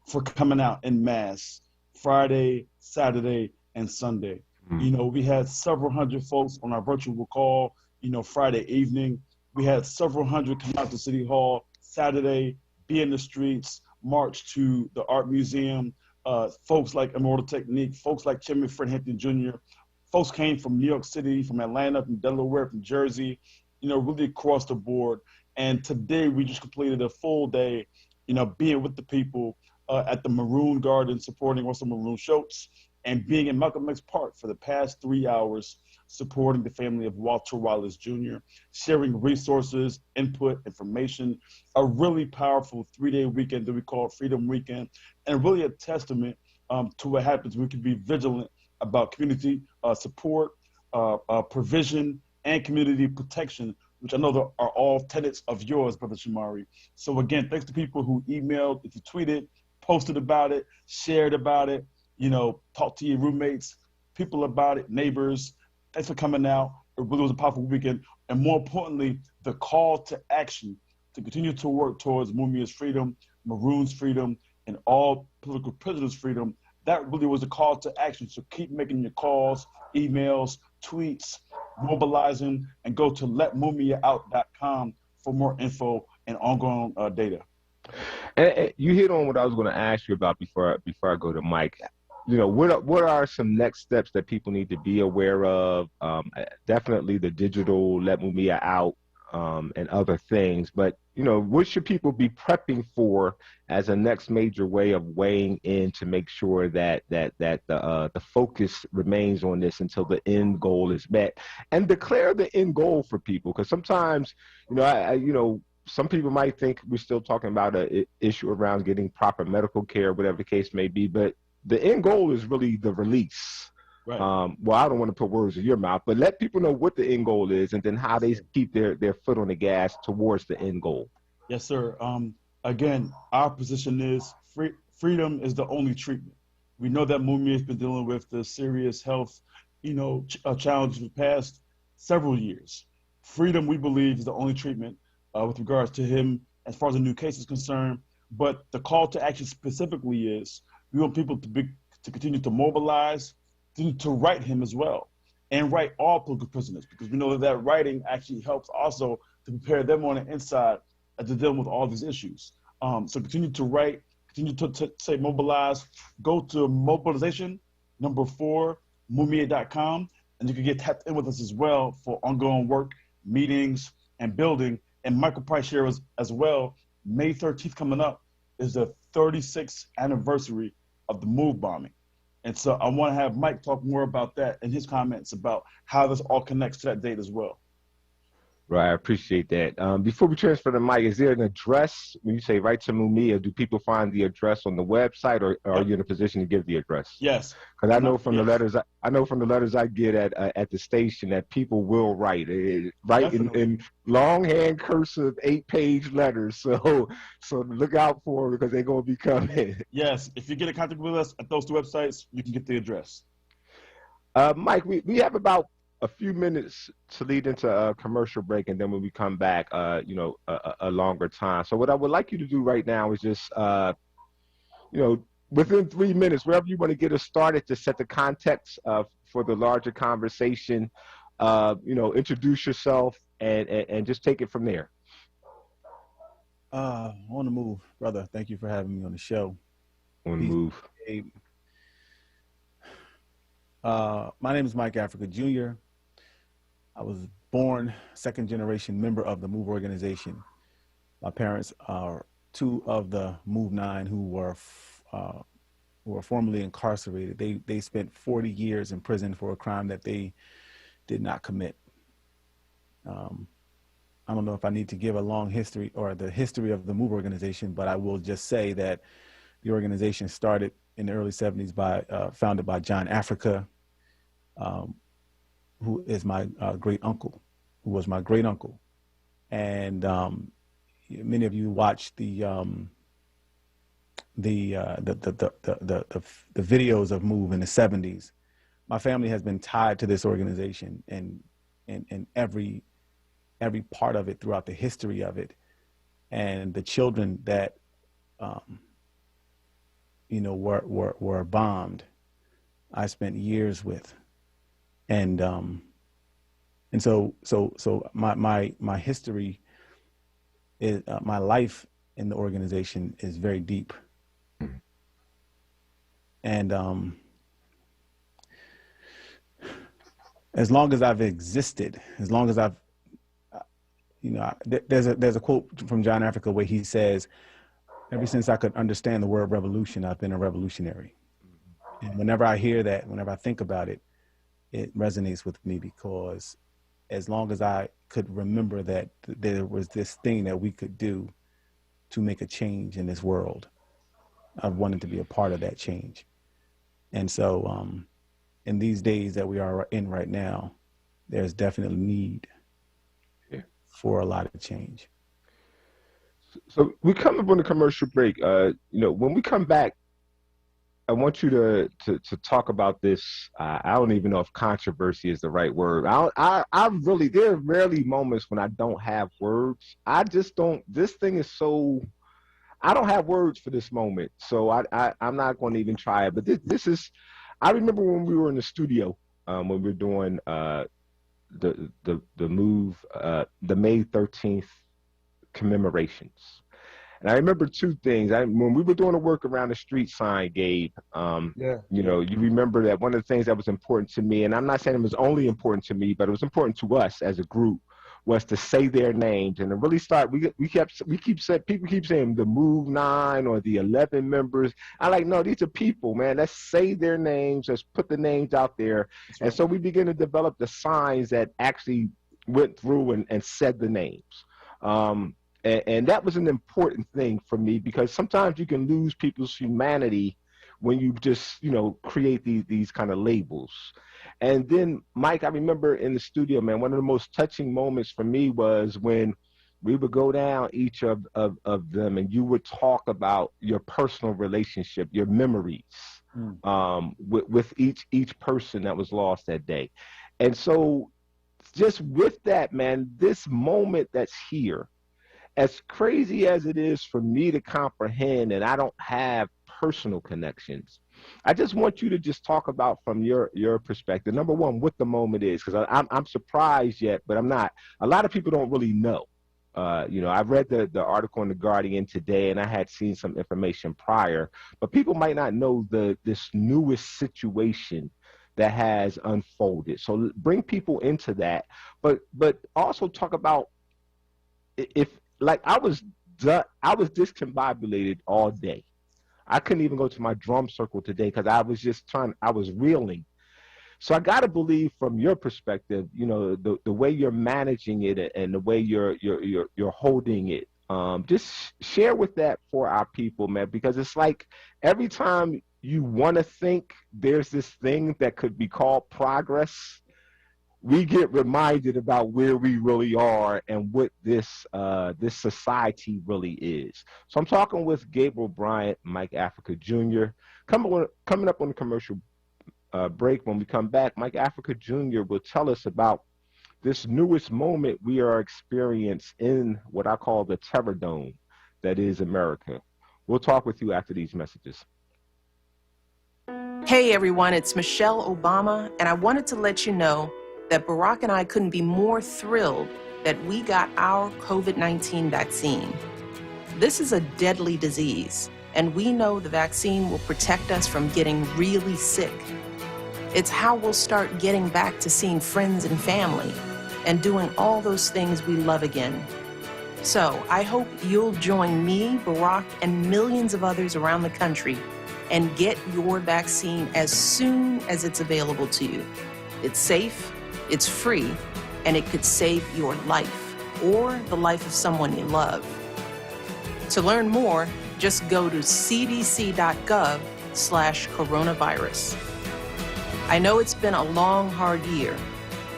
for coming out en masse Friday, Saturday, and Sunday. We had several hundred folks on our virtual call, Friday evening. We had several hundred come out to City Hall Saturday, be in the streets, march to the Art Museum. Folks like Immortal Technique, folks like Chairman Fred Hampton Jr., folks came from New York City, from Atlanta, from Delaware, from Jersey, really across the board. And today we just completed a full day, being with the people at the Maroon Garden, supporting Russell Maroon Schultz, and being in Malcolm X Park for the past 3 hours, supporting the family of Walter Wallace Jr., sharing resources, input, information, a really powerful 3-day weekend that we call Freedom Weekend, and really a testament to what happens. We can be vigilant about community support, provision, and community protection, which I know that are all tenets of yours, Brother Shamari. So again, thanks to people who emailed, if you tweeted, posted about it, shared about it, talk to your roommates, people about it, neighbors. Thanks for coming out. It really was a powerful weekend. And more importantly, the call to action to continue to work towards Mumia's freedom, Maroon's freedom, and all political prisoners' freedom. That really was a call to action. So keep making your calls, emails, tweets, mobilizing, and go to letmumiaout.com for more info and ongoing data.
And you hit on what I was going to ask you about before I go to Mike. What are some next steps that people need to be aware of? Definitely the digital Let Mumia Out and other things. But, what should people be prepping for as a next major way of weighing in to make sure that the focus remains on this until the end goal is met, and declare the end goal for people? Because sometimes, some people might think we're still talking about an issue around getting proper medical care, whatever the case may be, but the end goal is really the release. Right. Well, I don't want to put words in your mouth, but let people know what the end goal is and then how they keep their foot on the gas towards the end goal.
Yes, sir. Again, our position is freedom is the only treatment. We know that Mumia has been dealing with the serious health, challenges for the past several years. Freedom, we believe, is the only treatment with regards to him as far as the new case is concerned. But the call to action specifically is we want people to continue to mobilize, to write him as well, and write all political prisoners, because we know that writing actually helps also to prepare them on the inside to deal with all these issues. So continue to write, continue to say mobilize. Go to mobilization, 4, mumia.com, and you can get tapped in with us as well for ongoing work, meetings, and building. And Michael Price here as well. May 13th coming up is the 36th anniversary of the MOVE bombing. And so I want to have Mike talk more about that and his comments about how this all connects to that date as well.
Right, I appreciate that. Before we transfer to Mike, is there an address when you say write to Mumia? Do people find the address on the website, or are you in a position to give the address?
Yes.
Because I know from the letters, I get at the station that people will write in longhand cursive 8-page letters. So look out for them because they're gonna be coming.
Yes, if you get in contact with us at those two websites, you can get the address.
Mike, we have about a few minutes to lead into a commercial break, and then when we come back, a longer time. So what I would like you to do right now is just, within 3 minutes, wherever you want to get us started, to set the context for the larger conversation. introduce yourself and just take it from there.
On the move, brother. Thank you for having me on the show.
On the move.
My name is Mike Africa Jr. I was born second generation member of the MOVE organization. My parents are two of the MOVE 9 who were formerly incarcerated. They spent 40 years in prison for a crime that they did not commit. I don't know if I need to give a long history or the history of the MOVE organization, but I will just say that the organization started in the early 70s founded by John Africa, who is my great uncle, who was my great uncle. And many of you watched the videos of MOVE in the 70s. My family has been tied to this organization and every part of it throughout the history of it. And the children that were bombed, I spent years with. And so my history is my life in the organization is very deep. And as long as I've existed, as long as I've there's a quote from John Africa where he says, ever since I could understand the word revolution, I've been a revolutionary. And whenever I hear that, whenever I think about it, it resonates with me, because as long as I could remember that there was this thing that we could do to make a change in this world, I've wanted to be a part of that change. And so in these days that we are in right now, there's definitely need for a lot of change.
So we come up on the commercial break. When we come back, I want you to talk about this. I don't even know if controversy is the right word. I really, there are rarely moments when I don't have words. I just don't. This thing is so. I don't have words for this moment, so I'm not going to even try it. But this is. I remember when we were in the studio when we were doing the MOVE, the May 13th commemorations. And I remember two things. When we were doing the work around the street sign, Gabe, you remember that one of the things that was important to me, and I'm not saying it was only important to me, but it was important to us as a group, was to say their names and to really start. People keep saying the MOVE 9 or the 11 members. I like, no, these are people, man. Let's say their names. Let's put the names out there. That's right. And so we began to develop the signs that actually went through and said the names. And that was an important thing for me, because sometimes you can lose people's humanity when you just, create these kind of labels. And then, Mike, I remember in the studio, man, one of the most touching moments for me was when we would go down each of them and you would talk about your personal relationship, your memories with each person that was lost that day. And so just with that, man, this moment that's here, as crazy as it is for me to comprehend, and I don't have personal connections, I just want you to just talk about from your perspective, number one, what the moment is, because I'm surprised yet, but I'm not. A lot of people don't really know. I've read the article in The Guardian today, and I had seen some information prior, but people might not know this newest situation that has unfolded. So bring people into that, but also talk about I was discombobulated all day. I couldn't even go to my drum circle today because I was reeling. So I got to believe from your perspective, the way you're managing it and the way you're holding it. Just share with that for our people, man, because it's like every time you want to think there's this thing that could be called progress, we get reminded about where we really are and what this society really is. So I'm talking with Gabriel Bryant, Mike Africa Jr. Coming up on the commercial break. When we come back, Mike Africa Jr. will tell us about this newest moment we are experiencing in what I call the terror dome that is America. We'll talk with you after these messages.
Hey everyone, it's Michelle Obama, and I wanted to let you know that Barack and I couldn't be more thrilled that we got our COVID-19 vaccine. This is a deadly disease, and we know the vaccine will protect us from getting really sick. It's how we'll start getting back to seeing friends and family and doing all those things we love again. So I hope you'll join me, Barack, and millions of others around the country and get your vaccine as soon as it's available to you. It's safe, it's free, and it could save your life or the life of someone you love. To learn more, just go to cdc.gov/coronavirus. I know it's been a long, hard year,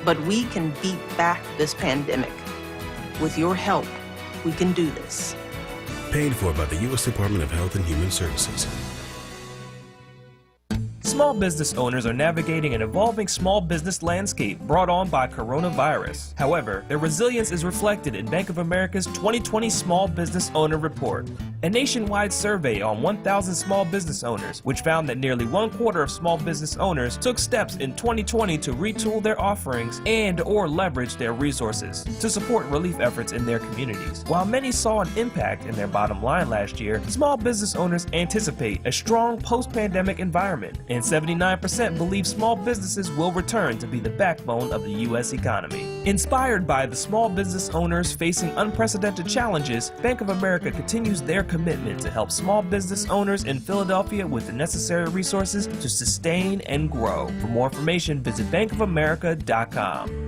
but we can beat back this pandemic. With your help, we can do this.
Paid for by the U.S. Department of Health and Human Services.
Small business owners are navigating an evolving small business landscape brought on by coronavirus. However, their resilience is reflected in Bank of America's 2020 Small Business Owner Report, a nationwide survey on 1,000 small business owners, which found that nearly 1/4 of small business owners took steps in 2020 to retool their offerings and or leverage their resources to support relief efforts in their communities. While many saw an impact in their bottom line last year, small business owners anticipate a strong post-pandemic environment, and 79% believe small businesses will return to be the backbone of the U.S. economy. Inspired by the small business owners facing unprecedented challenges, Bank of America continues their commitment to help small business owners in Philadelphia with the necessary resources to sustain and grow. For more information, visit bankofamerica.com.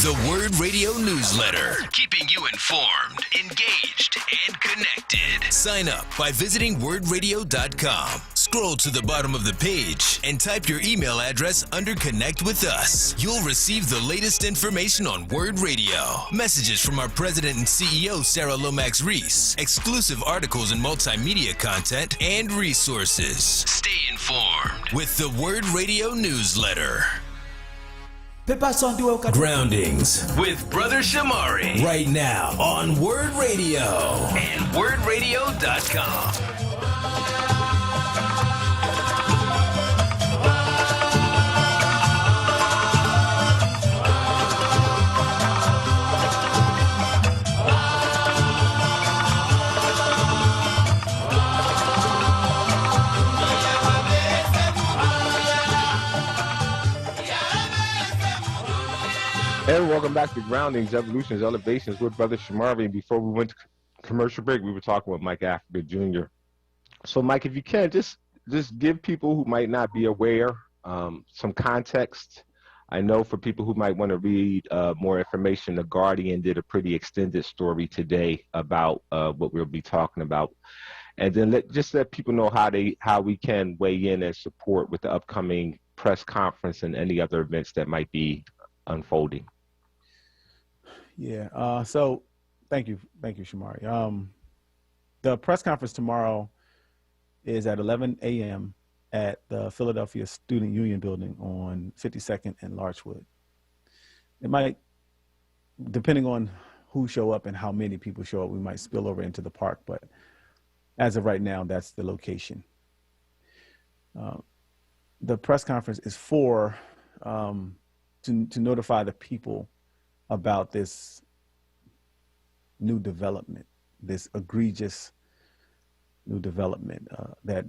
The WURD Radio newsletter, keeping you informed, engaged, and connected. Sign up by visiting WURDradio.com. Scroll to the bottom of the page and type your email address under Connect with Us. You'll receive the latest information on WURD Radio, messages from our president and CEO, Sarah Lomax Reese, exclusive articles and multimedia content, and resources. Stay informed with the WURD Radio newsletter. Groundings with Brother Shamari right now on WURD Radio and WURDradio.com.
And welcome back to Groundings, Evolutions, Elevations with Brother Shamari. Before we went to commercial break, we were talking with Mike Africa Jr. So, Mike, if you can, just give people who might not be aware some context. I know for people who might want to read more information, The Guardian did a pretty extended story today about what we'll be talking about. And then let people know how we can weigh in and support with the upcoming press conference and any other events that might be unfolding.
Yeah. So thank you, Shamari. The press conference tomorrow is at 11 a.m. at the Philadelphia Student Union Building on 52nd and Larchwood. It might, depending on who show up and how many people show up, we might spill over into the park. But as of right now, that's the location. The press conference is for to notify the people about this new development, this egregious new development that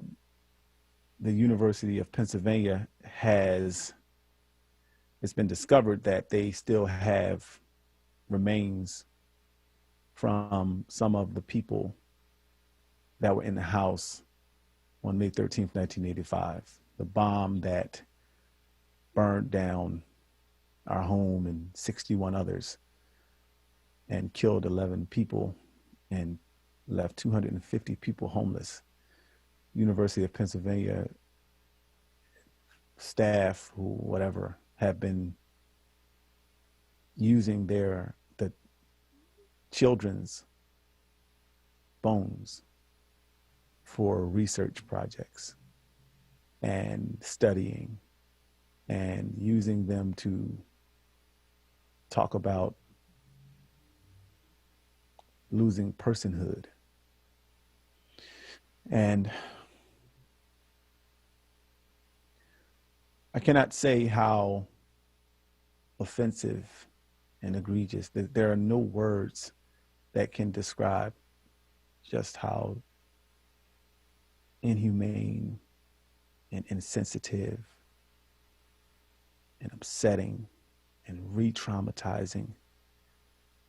the University of Pennsylvania it's been discovered that they still have remains from some of the people that were in the house on May 13th, 1985, the bomb that burned down our home and 61 others and killed 11 people and left 250 people homeless. University of Pennsylvania staff, whatever, have been using the children's bones for research projects and studying and using them to talk about losing personhood. And I cannot say how offensive and egregious that there are no words that can describe just how inhumane and insensitive and upsetting and re-traumatizing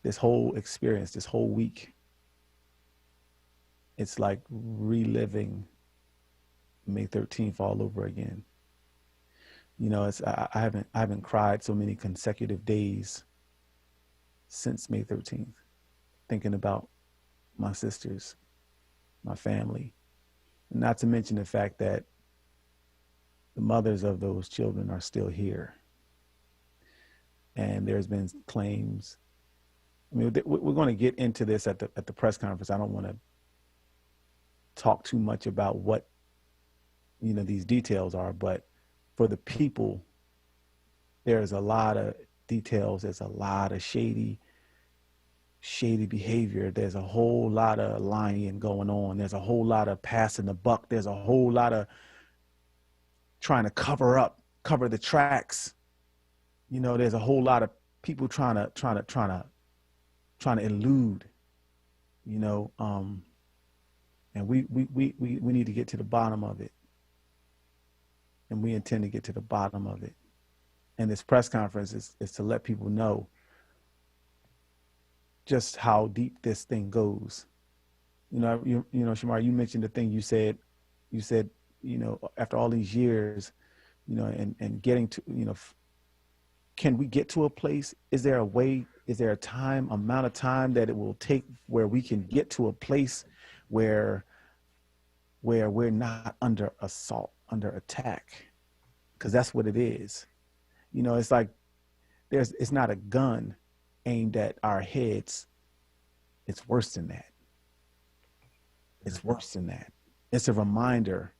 this whole experience, this whole week. It's like reliving May 13th all over again. You know, I haven't cried so many consecutive days since May 13th, thinking about my sisters, my family, not to mention the fact that the mothers of those children are still here. And there's been claims. I mean, we're going to get into this at the press conference. I don't want to talk too much about what, you know, these details are, but for the people, there's a lot of details. There's a lot of shady behavior. There's a whole lot of lying going on. There's a whole lot of passing the buck. There's a whole lot of trying to cover the tracks. You know, there's a whole lot of people trying to elude, you know, and we need to get to the bottom of it. And we intend to get to the bottom of it. And this press conference is to let people know just how deep this thing goes. You know, Shamar, you mentioned the thing you said, you know, after all these years, you know, and getting to, you know, can we get to a place? Is there a way, is there a amount of time that it will take where we can get to a place where we're not under assault, under attack? Because that's what it is. You know, it's like it's not a gun aimed at our heads. It's worse than that. It's worse than that. It's a reminder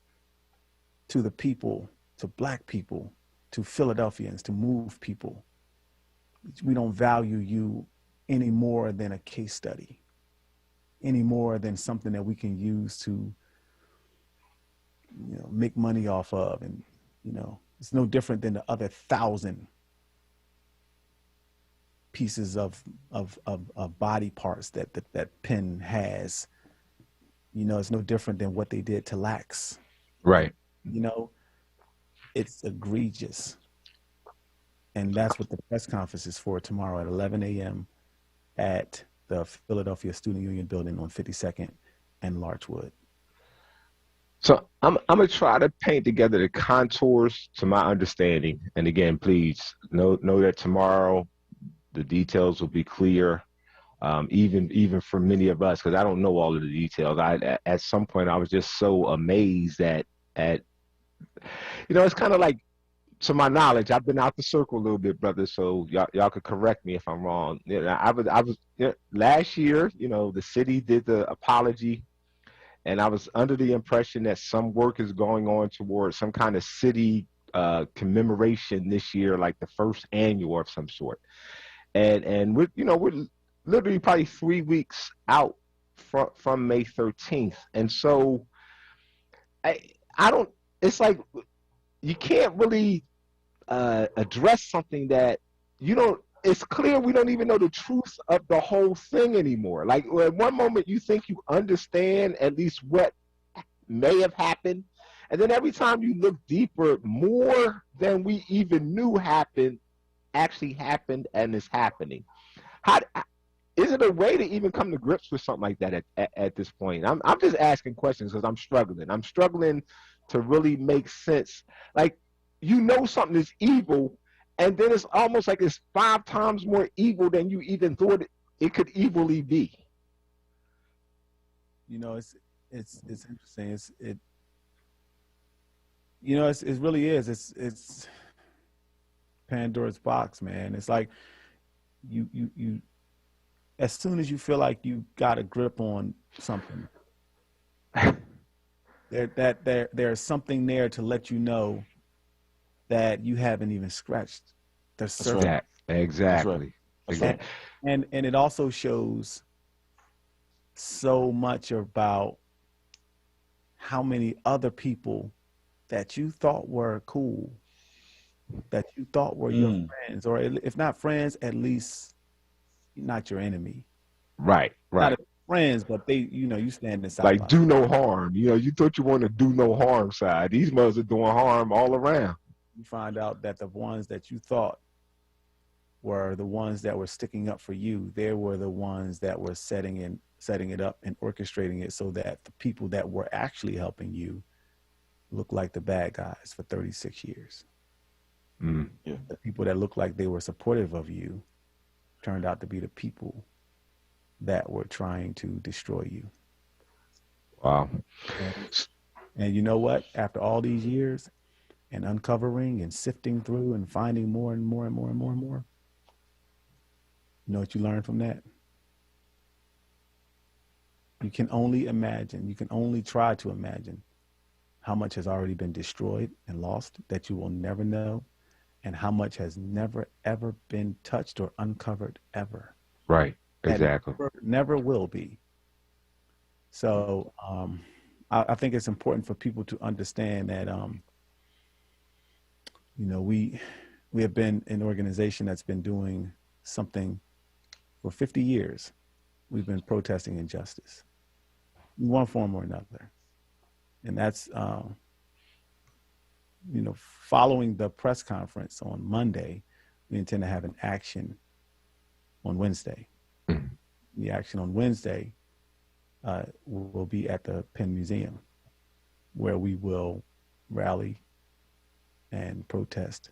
to the people, to Black people, to Philadelphians, to MOVE people. We don't value you any more than a case study, any more than something that we can use to, you know, make money off of. And, you know, it's no different than the other 1,000 pieces of body parts that Penn has. You know, it's no different than what they did to Lax.
Right.
You know, it's egregious. And that's what the press conference is for tomorrow at 11 a.m. at the Philadelphia Student Union building on 52nd and Larchwood.
So I'm gonna try to paint together the contours to my understanding. And again, please know that tomorrow the details will be clear, even for many of us, because I don't know all of the details. At some point I was just so amazed at you know, it's kind of like, to my knowledge, I've been out the circle a little bit, brother. So y'all could correct me if I'm wrong. You know, I was last year. You know, the city did the apology, and I was under the impression that some work is going on towards some kind of city commemoration this year, like the first annual of some sort. And we're literally probably 3 weeks out from May 13th, and so I don't. It's like you can't really address something that you don't. It's clear we don't even know the truth of the whole thing anymore. Like at one moment you think you understand at least what may have happened, and then every time you look deeper, more than we even knew happened actually happened and is happening. How is it a way to even come to grips with something like that at this point? I'm just asking questions because I'm struggling. I'm struggling to really make sense. Like, you know something is evil, and then it's almost like it's 5 times more evil than you even thought it could evilly be.
You know, it's interesting. It really is. It's Pandora's box, man. It's like you as soon as you feel like you got a grip on something, there's something there to let you know that you haven't even scratched the surface.
Exactly.
And it also shows so much about how many other people that you thought were cool, that you thought were your friends, or if not friends, at least not your enemy.
Right.
Not friends, but they, you stand inside.
Like do no harm. You thought you want to do no harm side. These mothers are doing harm all around.
You find out that the ones that you thought were the ones that were sticking up for you, they were the ones that were setting it up and orchestrating it so that the people that were actually helping you look like the bad guys for 36 years.
Yeah.
The people that looked like they were supportive of you turned out to be the people that were trying to destroy you.
Wow.
And you know what? After all these years and uncovering and sifting through and finding more and more and more and more and more, you know what you learn from that? You can only imagine, you can only try to imagine how much has already been destroyed and lost that you will never know, and how much has never, ever been touched or uncovered ever.
Right, exactly.
Never will be. So I think it's important for people to understand that, we have been an organization that's been doing something for 50 years. We've been protesting injustice in one form or another. And that's, following the press conference on Monday, we intend to have an action on Wednesday. The action on Wednesday will be at the Penn Museum, where we will rally and protest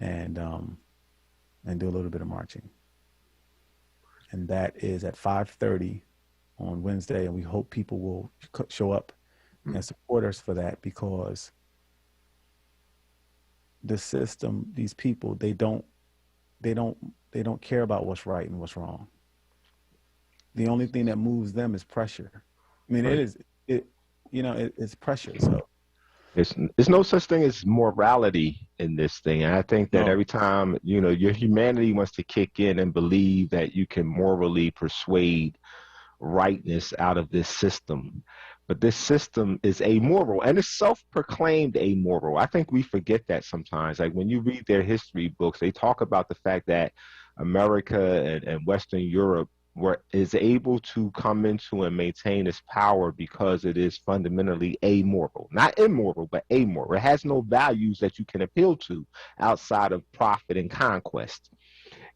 and do a little bit of marching. And that is at 5:30 on Wednesday, and we hope people will show up and support us for that, because the system, these people, they don't care about what's right and what's wrong. The only thing that moves them is pressure. I mean,
Right.
It's pressure. So
There's no such thing as morality in this thing. And I think that every time, your humanity wants to kick in and believe that you can morally persuade rightness out of this system. But this system is amoral, and it's self-proclaimed amoral. I think we forget that sometimes. Like when you read their history books, they talk about the fact that America and Western Europe is able to come into and maintain its power because it is fundamentally amoral. Not immoral, but amoral. It has no values that you can appeal to outside of profit and conquest.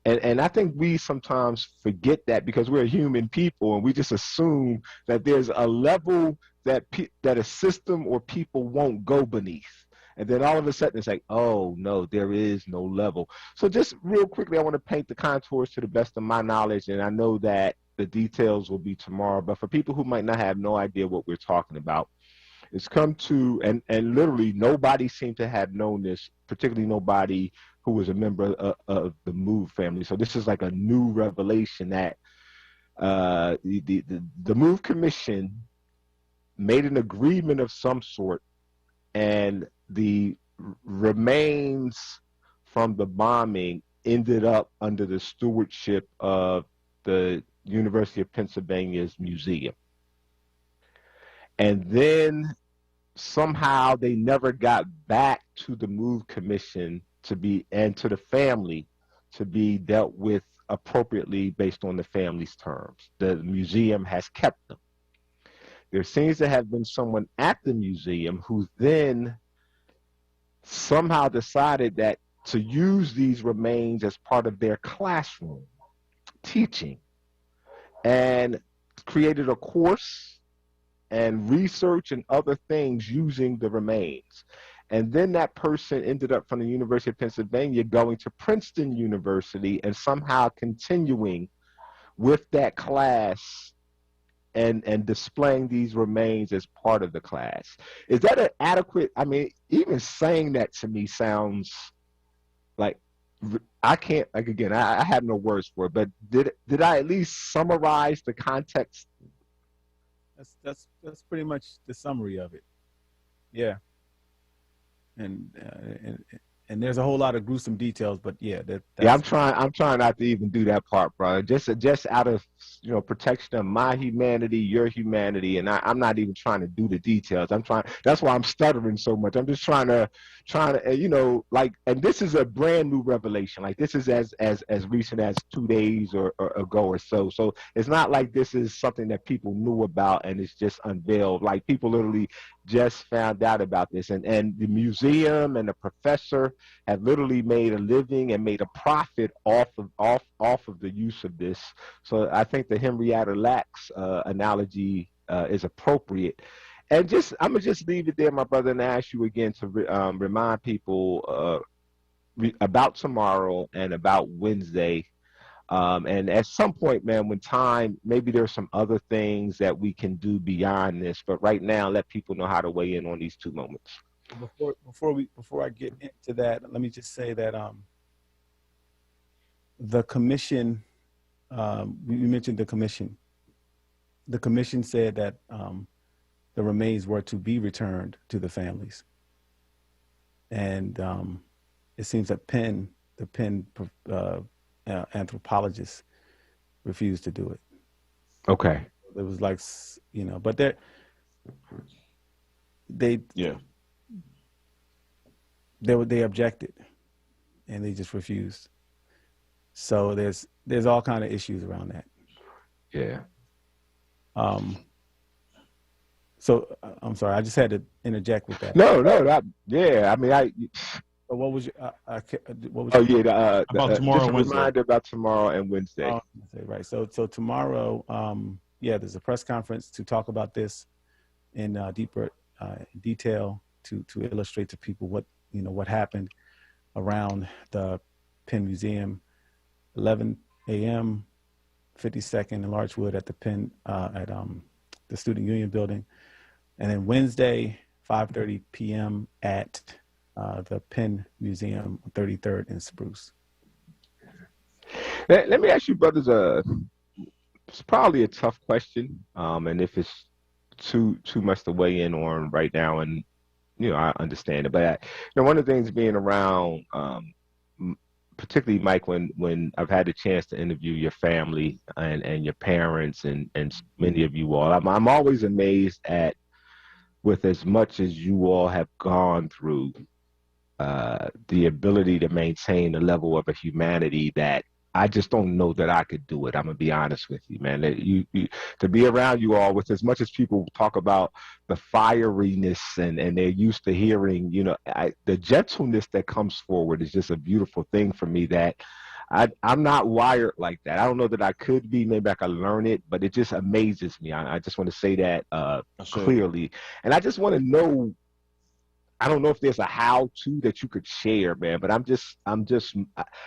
And I think we sometimes forget that because we're human people, and we just assume that there's a level that a system or people won't go beneath. And then all of a sudden it's like, oh, no, there is no level. So just real quickly, I want to paint the contours to the best of my knowledge. And I know that the details will be tomorrow. But for people who might not have no idea what we're talking about, it's come to, and literally nobody seemed to have known this, particularly nobody who was a member of the MOVE family. So this is like a new revelation that the MOVE Commission made an agreement of some sort, and the remains from the bombing ended up under the stewardship of the University of Pennsylvania's museum. And then somehow they never got back to the MOVE Commission and to the family to be dealt with appropriately based on the family's terms. The museum has kept them. There seems to have been someone at the museum who then somehow decided that to use these remains as part of their classroom teaching, and created a course and research and other things using the remains. And then that person ended up from the University of Pennsylvania going to Princeton University and somehow continuing with that class and displaying these remains as part of the class. Is that an adequate, I mean, even saying that to me sounds like, I can't, like, again, I have no words for it, but did I at least summarize the context?
That's pretty much the summary of it. Yeah. And there's a whole lot of gruesome details, but yeah,
I'm trying not to even do that part, bro. Just out of you know, protection of my humanity, your humanity, and I'm not even trying to do the details. That's why I'm stuttering so much. I'm just trying to, you know, like, and this is a brand new revelation. Like, this is as recent as 2 days or ago or so. So it's not like this is something that people knew about and it's just unveiled. Like, people literally just found out about this, and the museum and the professor have literally made a living and made a profit off of the use of this. So I think the Henrietta Lacks analogy is appropriate. And I'm gonna just leave it there, my brother, and ask you again to remind people about tomorrow and about Wednesday. And at some point, man, when time, maybe there's some other things that we can do beyond this. But right now, let people know how to weigh in on these 2 moments.
Before I get into that, let me just say that the commission, you mentioned the commission. The commission said that the remains were to be returned to the families, and it seems that the Penn anthropologists refused to do it.
Okay.
It was like, you know, but they objected, and they just refused. So there's all kind of issues around that.
Yeah.
So I'm sorry, I just had to interject with that.
No, yeah. I mean,
what was your?
About tomorrow,
just a
Wednesday.
reminder about tomorrow and Wednesday.
Oh, right. So tomorrow, there's a press conference to talk about this in deeper detail to illustrate to people what happened around the Penn Museum. 11 a.m. 52nd and Larchwood at the Penn at the Student Union Building, and then Wednesday 5:30 p.m. at the Penn Museum, 33rd and Spruce.
Let me ask you, brothers, it's probably a tough question, and if it's too much to weigh in on right now, and you know, I understand it, but one of the things being around, particularly Mike, when I've had the chance to interview your family and your parents and many of you all, I'm always amazed at, with as much as you all have gone through, the ability to maintain a level of a humanity that I just don't know that I could do it. I'm gonna be honest with you, man. You to be around you all, with as much as people talk about the fieriness and they're used to hearing, you know, the gentleness that comes forward is just a beautiful thing for me. That I'm not wired like that. I don't know that I could be. Maybe I could learn it, but it just amazes me. I just want to say that clearly, and I just want to know. I don't know if there's a how-to that you could share, man, but I'm just,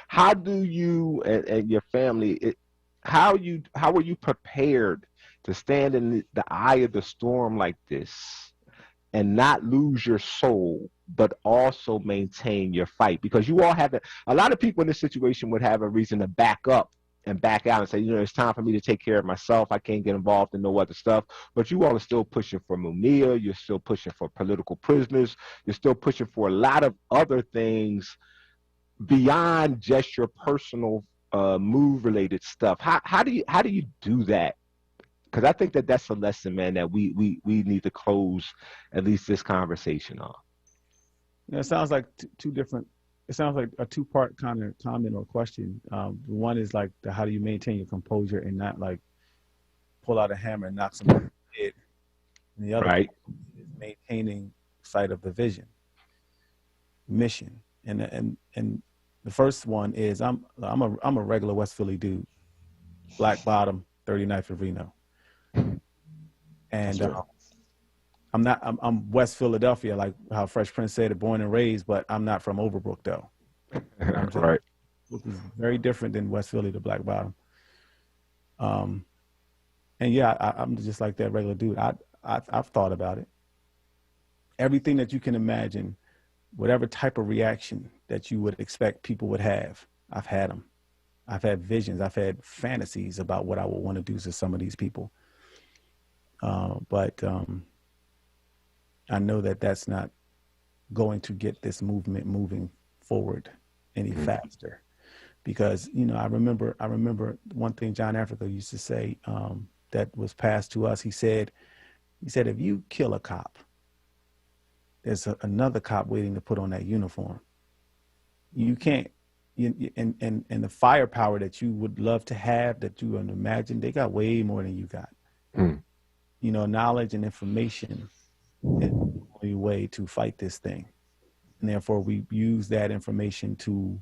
how do you and your family, how are you prepared to stand in the eye of the storm like this and not lose your soul, but also maintain your fight? Because you all have a lot of people in this situation would have a reason to back up and back out and say, you know, it's time for me to take care of myself. I can't get involved in no other stuff. But you all are still pushing for Munir. You're still pushing for political prisoners. You're still pushing for a lot of other things beyond just your personal move-related stuff. How do you do that? Because I think that's a lesson, man, that we need to close at least this conversation on.
Yeah, it sounds like two different. It sounds like a two-part kind of comment or question. One is like how do you maintain your composure and not like pull out a hammer and knock somebody in the head. And the other is maintaining sight of the vision, mission. And the first one is I'm a regular West Philly dude, Black Bottom, 39th and Reno, and I'm West Philadelphia, like how Fresh Prince said it, born and raised, but I'm not from Overbrook though.
Right.
Which is very different than West Philly to Black Bottom. And yeah, I'm just like that regular dude. I've thought about it. Everything that you can imagine, whatever type of reaction that you would expect people would have, I've had them. I've had visions. I've had fantasies about what I would want to do to some of these people. But I know that that's not going to get this movement moving forward any faster. Because, you know, I remember one thing John Africa used to say that was passed to us. He said, if you kill a cop, there's another cop waiting to put on that uniform. You can't, and the firepower that you would love to have, that you would imagine, they got way more than you got. You know, knowledge and information is the only way to fight this thing. And therefore, we use that information to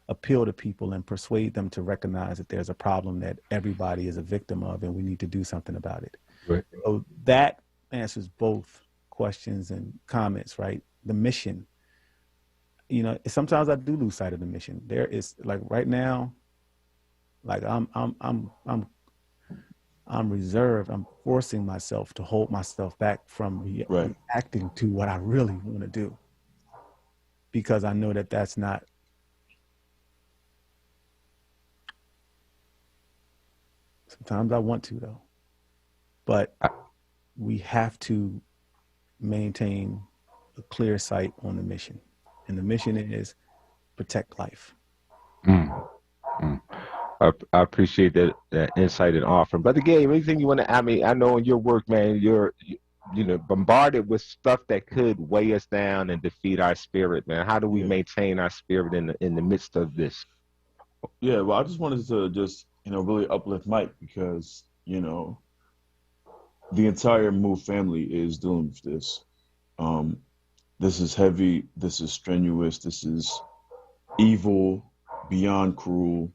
appeal to people and persuade them to recognize that there's a problem that everybody is a victim of, and we need to do something about it.
Right.
So that answers both questions and comments, right? The mission. You know, sometimes I do lose sight of the mission. There is, like, right now, like I'm reserved. I'm forcing myself to hold myself back from reacting to what I really want to do, because I know that that's not. Sometimes I want to, though, but we have to maintain a clear sight on the mission, and the mission is protect life.
I appreciate that insight and offering. Brother Gabe, anything you want to add? I know in your work, man, you're bombarded with stuff that could weigh us down and defeat our spirit, man. How do we maintain our spirit in the midst of this?
Yeah, well, I just wanted to really uplift Mike, because, you know, the entire Move family is dealing with this. This is heavy. This is strenuous. This is evil, beyond cruel.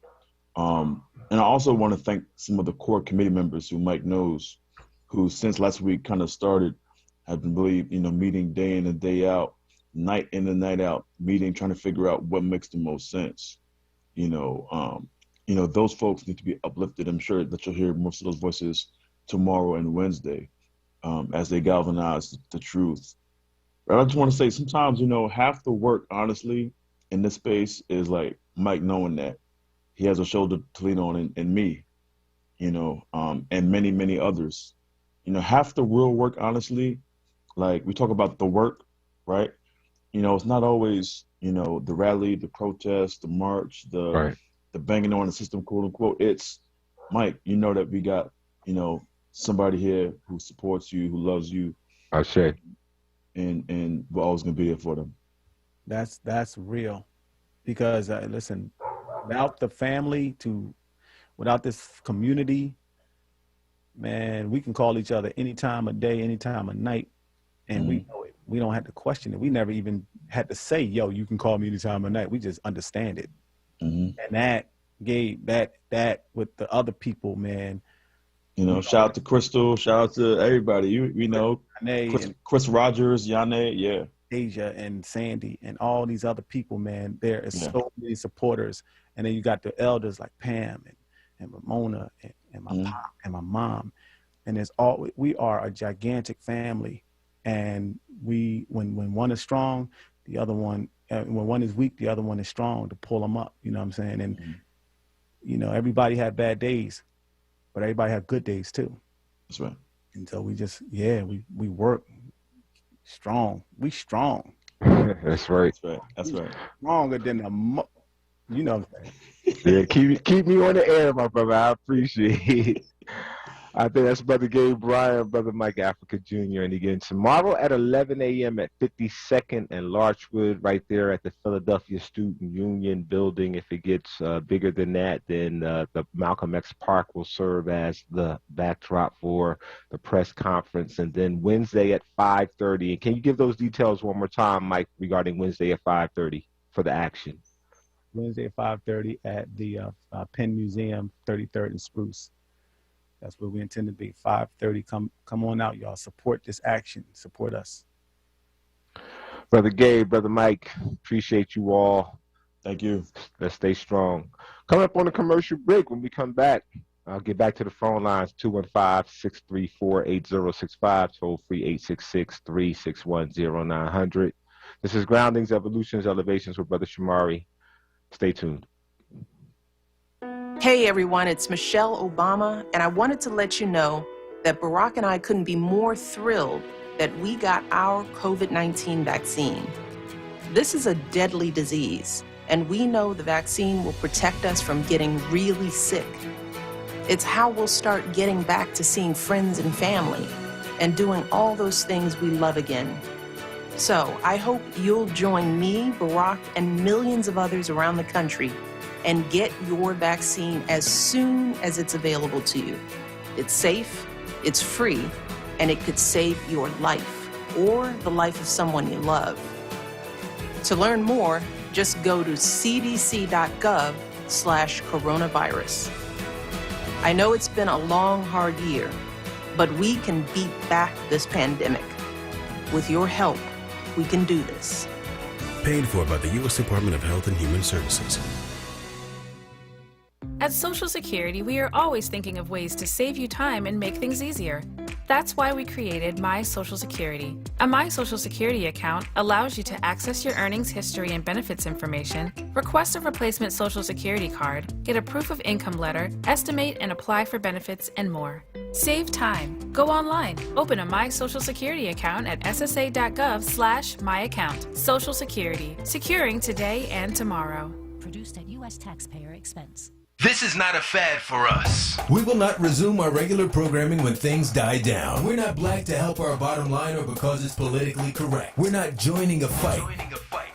And I also want to thank some of the core committee members who Mike knows, who since last week kind of started, have been meeting day in and day out, night in and night out, trying to figure out what makes the most sense. Those folks need to be uplifted. I'm sure that you'll hear most of those voices tomorrow and Wednesday as they galvanize the truth. But I just want to say, sometimes, half the work, honestly, in this space is like Mike knowing that he has a shoulder to lean on in me, and many, many others. Half the real work, honestly, like we talk about the work, right? It's not always, the rally, the protest, the march, the banging on the system, quote unquote. It's, Mike, that we got, somebody here who supports you, who loves you.
I say.
And we're always going to be there for them.
That's real. Because, listen, without the family, without this community, man, we can call each other any time of day, any time of night, and we know it. We don't have to question it. We never even had to say, yo, you can call me any time of night. We just understand it. And that gave that with the other people, man.
Shout out to Crystal, shout out to everybody. We know Chris Rogers, Yane,
Asia and Sandy and all these other people, man. There is so many supporters. And then you got the elders like Pam and Ramona and my pop and my mom. And we are a gigantic family. And when one is strong, the other one, when one is weak, the other one is strong to pull them up. You know what I'm saying? And, everybody had bad days, but everybody had good days too.
That's right.
And so we just, we work strong. We strong.
That's right.
That's right.
Stronger than what I'm saying.
Yeah, keep me on the air, my brother. I appreciate it. I think that's Brother Gabe Bryan, Brother Mike Africa Jr. And again, tomorrow at 11 a.m. at 52nd and Larchwood, right there at the Philadelphia Student Union building. If it gets bigger than that, then the Malcolm X Park will serve as the backdrop for the press conference. And then Wednesday at 5:30. And can you give those details one more time, Mike, regarding Wednesday at 5:30 for the action?
Wednesday at 5:30 at the Penn Museum, 33rd and Spruce. That's where we intend to be. 5:30. Come on out, y'all. Support this action. Support us.
Brother Gabe, Brother Mike, appreciate you all.
Thank you.
Let's stay strong. Coming up on a commercial break. When we come back, I'll get back to the phone lines, 215-634-8065, toll free 866-361-0900. This is Groundings, Evolutions, Elevations with Brother Shamari. Stay tuned.
Hey everyone, it's Michelle Obama, and I wanted to let you know that Barack and I couldn't be more thrilled that we got our COVID-19 vaccine. This is a deadly disease, And we know the vaccine will protect us from getting really sick. It's how we'll start getting back to seeing friends and family and doing all those things we love again. So I hope you'll join me, Barack, and millions of others around the country and get your vaccine as soon as it's available to you. It's safe, it's free, and it could save your life or the life of someone you love. To learn more, just go to cdc.gov/coronavirus. I know it's been a long, hard year, but we can beat back this pandemic. With your help, we can do this.
Paid for by the U.S. Department of Health and Human Services.
At Social Security, we are always thinking of ways to save you time and make things easier. That's why we created My Social Security. A My Social Security account allows you to access your earnings history and benefits information, request a replacement Social Security card, get a proof of income letter, estimate and apply for benefits, and more. Save time. Go online. Open a My Social Security account at ssa.gov/myaccount. Social Security. Securing today and tomorrow.
Produced at U.S. taxpayer expense.
This is not a fad for us. We will not resume our regular programming when things die down. We're not black to help our bottom line or because it's politically correct. We're not joining a fight.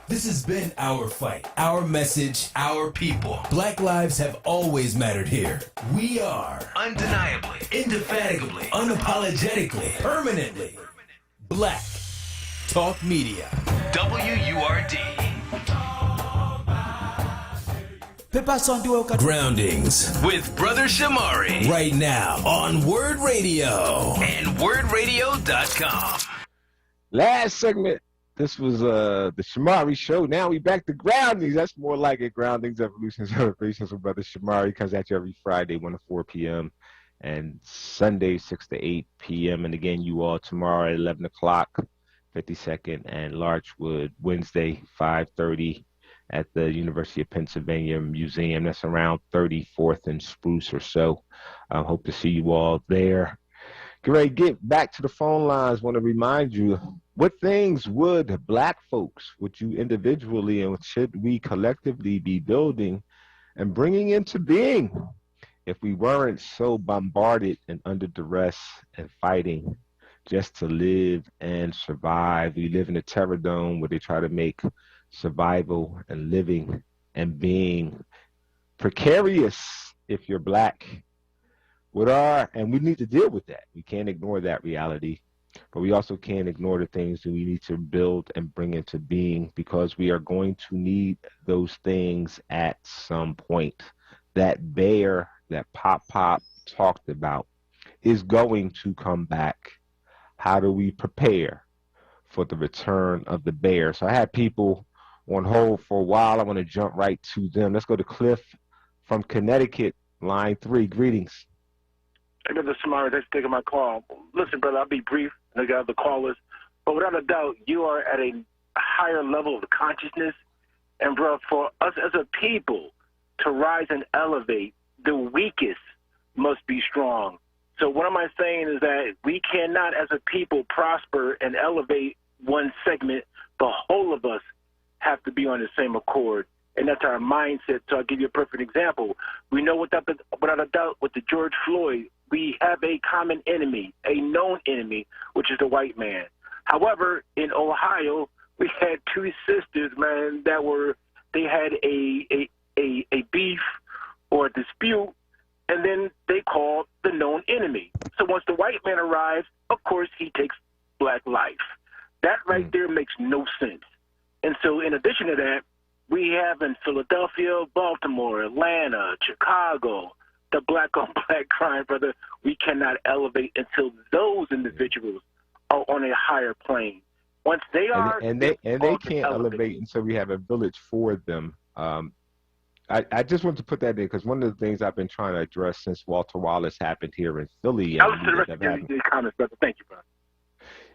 This has been our fight, our message, our people. Black lives have always mattered here. We are undeniably, indefatigably, unapologetically, permanently Black Talk Media. WURD. Groundings with Brother Shamari right now on WURD Radio and WURDRadio.com.
Last segment, this was the Shamari Show. Now we back to Groundings. That's more like it. Groundings, Evolution, Celebrations with Brother Shamari comes at you every Friday, 1 to 4 p.m. and Sunday, 6 to 8 p.m. And again, you all tomorrow at 11 o'clock, 52nd and Larchwood, Wednesday, 5:30. At the University of Pennsylvania Museum. That's around 34th and Spruce or so. I hope to see you all there. Get ready to get back to the phone lines. Want to remind you, what things would Black folks, would you individually and should we collectively be building and bringing into being if we weren't so bombarded and under duress and fighting just to live and survive? We live in a terror dome where they try to make survival and living and being precarious if you're Black. And we need to deal with that. We can't ignore that reality, but we also can't ignore the things that we need to build and bring into being, because we are going to need those things at some point. That bear that Pop talked about is going to come back. How do we prepare for the return of the bear? So I had people on hold for a while. I want to jump right to them. Let's go to Cliff from Connecticut, line 3. Greetings.
Hey, Brother Shamari, thanks for taking my call. Listen, brother, I'll be brief. I got the callers. But without a doubt, you are at a higher level of consciousness. And, bro, for us as a people to rise and elevate, the weakest must be strong. So what am I saying is that we cannot, as a people, prosper and elevate one segment. The whole of us have to be on the same accord, and that's our mindset. So I'll give you a perfect example. We know without a doubt with the George Floyd, we have a common enemy, a known enemy, which is the white man. However, in Ohio, we had two sisters, man, they had a beef or a dispute, and then they called the known enemy. So once the white man arrives, of course, he takes Black life. That right there makes no sense. And so in addition to that, we have in Philadelphia, Baltimore, Atlanta, Chicago, the black-on-black crime, brother. We cannot elevate until those individuals are on a higher plane. Once they are... And they
can't elevate until we have a village for them. I just want to put that in because one of the things I've been trying to address since Walter Wallace happened here in Philly...
I'll listen to the rest of your comments, brother. Thank you, brother.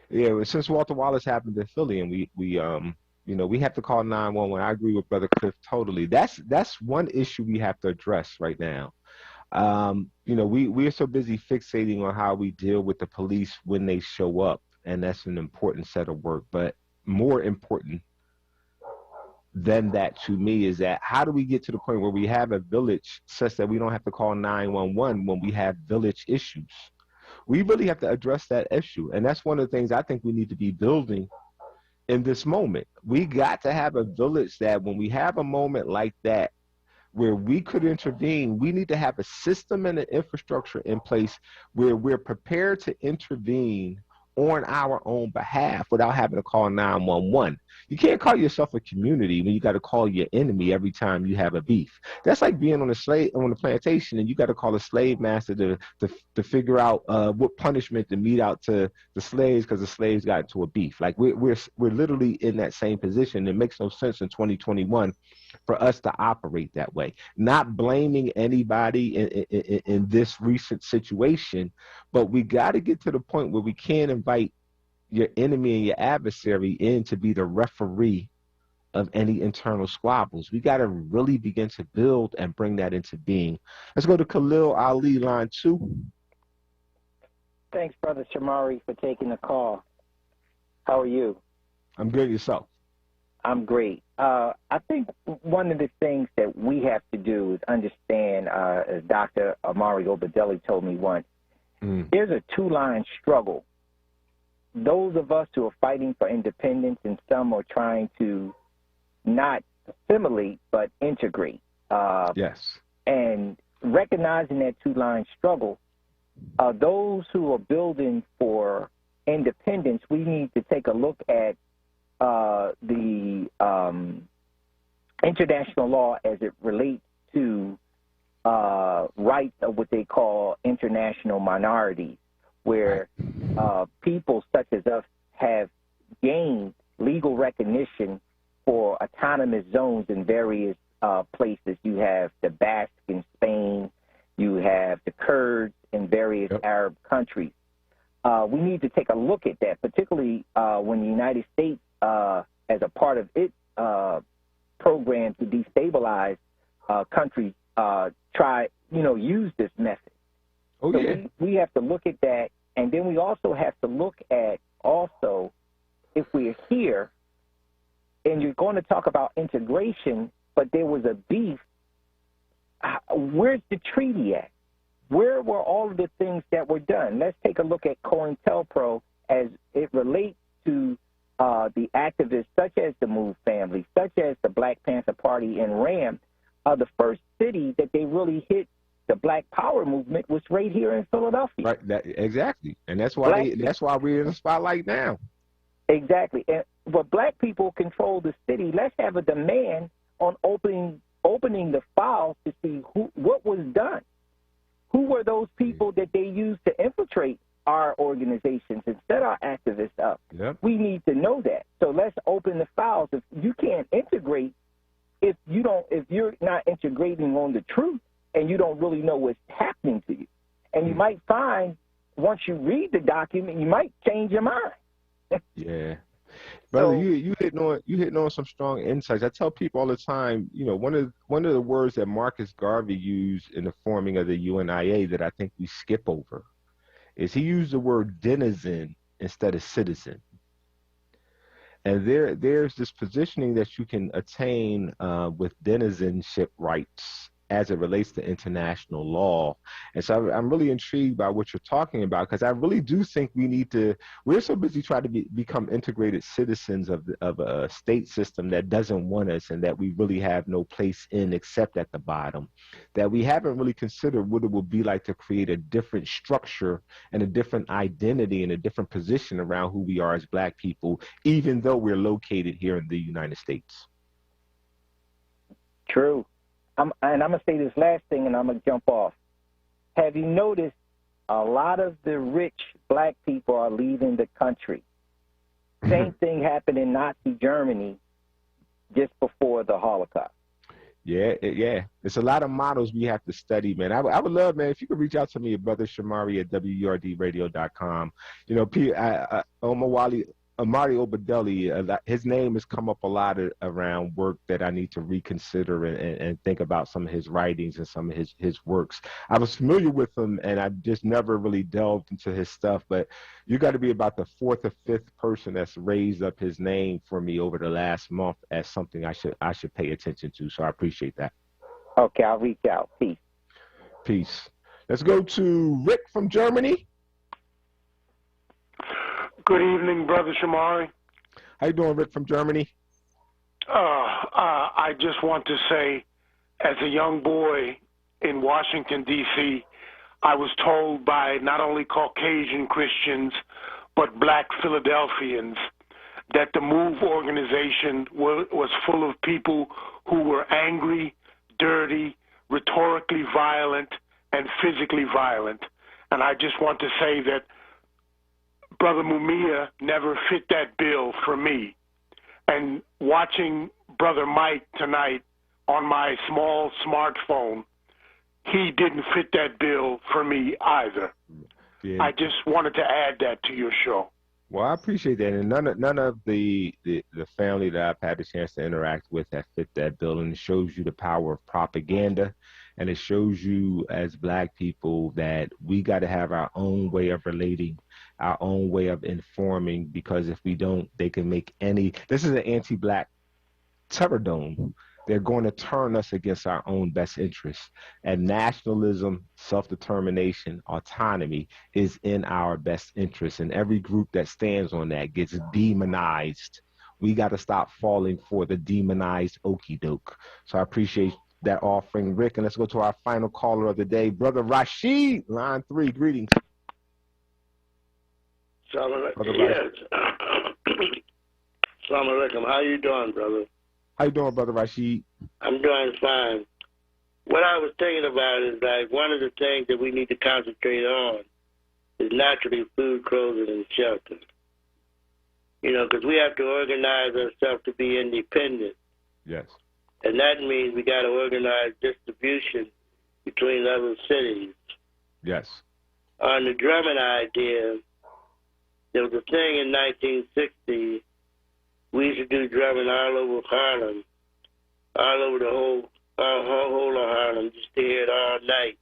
Yeah, since Walter Wallace happened in Philly, and we have to call 911. I agree with Brother Cliff totally. That's one issue we have to address right now. We are so busy fixating on how we deal with the police when they show up, and that's an important set of work. But more important, than that to me is that how do we get to the point where we have a village such that we don't have to call 911 when we have village issues? We really have to address that issue. And that's one of the things I think we need to be building in this moment. We got to have a village that when we have a moment like that, where we could intervene, we need to have a system and an infrastructure in place where we're prepared to intervene on our own behalf without having to call 911. You can't call yourself a community when you got to call your enemy every time you have a beef. That's like being on a plantation and you got to call a slave master to figure out what punishment to mete out to the slaves because the slaves got into a beef. Like we're literally in that same position. It makes no sense in 2021 for us to operate that way. Not blaming anybody in this recent situation, but we got to get to the point where we can invite your enemy and your adversary in to be the referee of any internal squabbles. We got to really begin to build and bring that into being. Let's go to Khalil Ali, line 2.
Thanks, Brother Shamari, for taking the call. How are you?
I'm good. Yourself?
I'm great. I think one of the things that we have to do is understand, as Dr. Amari Obadeli told me once, there's a two-line struggle. Those of us who are fighting for independence and some are trying to not assimilate but integrate.
Yes.
And recognizing that two-line struggle, those who are building for independence, we need to take a look at the international law as it relates to rights of what they call international minorities, where people such as us have gained legal recognition for autonomous zones in various places. You have the Basque in Spain, you have the Kurds in various Arab countries. We need to take a look at that, particularly when the United States, as a part of its program to destabilize countries, use this method.
Oh,
so
yeah.
We have to look at that, and then we also have to look at if we're here, and you're going to talk about integration, but there was a beef, where's the treaty at? Where were all of the things that were done? Let's take a look at COINTELPRO as it relates to the activists such as the MOVE family, such as the Black Panther Party and RAM. The first city that they really hit the Black Power movement was right here in Philadelphia.
Right. Exactly. And that's why that's why we're in the spotlight now.
Exactly. But Black people control the city. Let's have a demand on opening the files to see what was done. Who were those people that they used to infiltrate our organizations and set our activists up?
Yep.
We need to know that. So let's open the files. If you can't integrate, if you're not integrating on the truth and you don't really know what's happening to you, and you might find once you read the document, you might change your mind.
Yeah. Brother, you hitting on some strong insights. I tell people all the time, one of the words that Marcus Garvey used in the forming of the UNIA that I think we skip over is he used the word denizen instead of citizen. And there's this positioning that you can attain with denizenship rights as it relates to international law. And so I'm really intrigued by what you're talking about, because I really do think we're so busy trying to become integrated citizens of a state system that doesn't want us and that we really have no place in except at the bottom, that we haven't really considered what it would be like to create a different structure and a different identity and a different position around who we are as Black people, even though we're located here in the United States.
True. And I'm going to say this last thing, and I'm going to jump off. Have you noticed a lot of the rich Black people are leaving the country? Same thing happened in Nazi Germany just before the Holocaust.
Yeah. It's a lot of models we have to study, man. I would love, man, if you could reach out to me, Brother Shamari at WURDradio.com. Omar Wali, Amari Obadelli, his name has come up a lot around work that I need to reconsider and think about some of his writings and some of his works. I was familiar with him, and I just never really delved into his stuff, but you got to be about the fourth or fifth person that's raised up his name for me over the last month as something I should pay attention to, so I appreciate that.
Okay, I'll reach out. Peace.
Peace. Let's go to Rick from Germany.
Good evening, Brother Shamari.
How you doing, Rick from Germany?
I just want to say, as a young boy in Washington, D.C., I was told by not only Caucasian Christians, but black Philadelphians, that the MOVE organization was full of people who were angry, dirty, rhetorically violent, and physically violent. And I just want to say that Brother Mumia never fit that bill for me. And watching Brother Mike tonight on my small smartphone, he didn't fit that bill for me either.
Yeah.
I just wanted to add that to your show.
Well, I appreciate that. And none of the family that I've had a chance to interact with that fit that bill. And it shows you the power of propaganda. And it shows you as black people that we got to have our own way of relating, our own way of informing, because if we don't, they can make this is an anti-black terror dome. They're going to turn us against our own best interests. And nationalism, self-determination, autonomy is in our best interest. And every group that stands on that gets demonized. We got to stop falling for the demonized okie doke. So I appreciate that offering, Rick. And let's go to our final caller of the day, Brother Rashid, line 3. Greetings.
Yes. Assalamu alaikum. How you doing, brother?
How you doing, Brother Rashid?
I'm doing fine. What I was thinking about is like one of the things that we need to concentrate on is naturally food, clothing, and shelter. You know, because we have to organize ourselves to be independent.
Yes.
And that means we got to organize distribution between other cities.
Yes.
On the drumming idea, there was a thing in 1960. We used to do drumming all over Harlem, all over the whole of Harlem, just to hear it all night.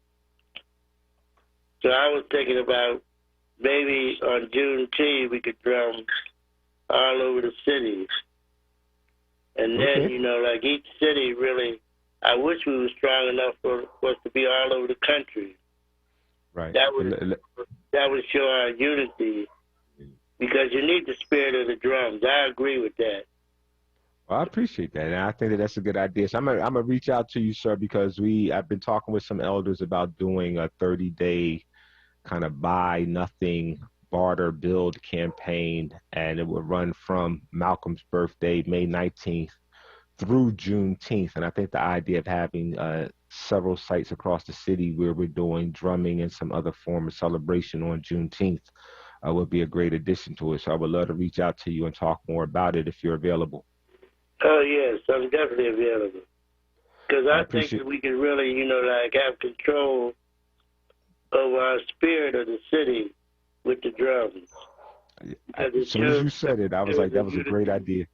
So I was thinking about maybe on Juneteenth we could drum all over the cities. And then, you know, like each city really, I wish we were strong enough for us to be all over the country.
Right.
That would show our unity, because you need the spirit of the drums. I agree with that.
Well, I appreciate that, and I think that's a good idea. So I'm gonna reach out to you, sir, because I've been talking with some elders about doing a 30-day kind of buy nothing, barter, build campaign, and it would run from Malcolm's birthday, May 19th, through Juneteenth. And I think the idea of having several sites across the city where we're doing drumming and some other form of celebration on Juneteenth would be a great addition to it. So I would love to reach out to you and talk more about it if you're available.
Oh, yes, I'm definitely available. Because I think that we can really, you know, like have control over our spirit of the city with the drums.
As soon as you said it, I was like, that was a great idea.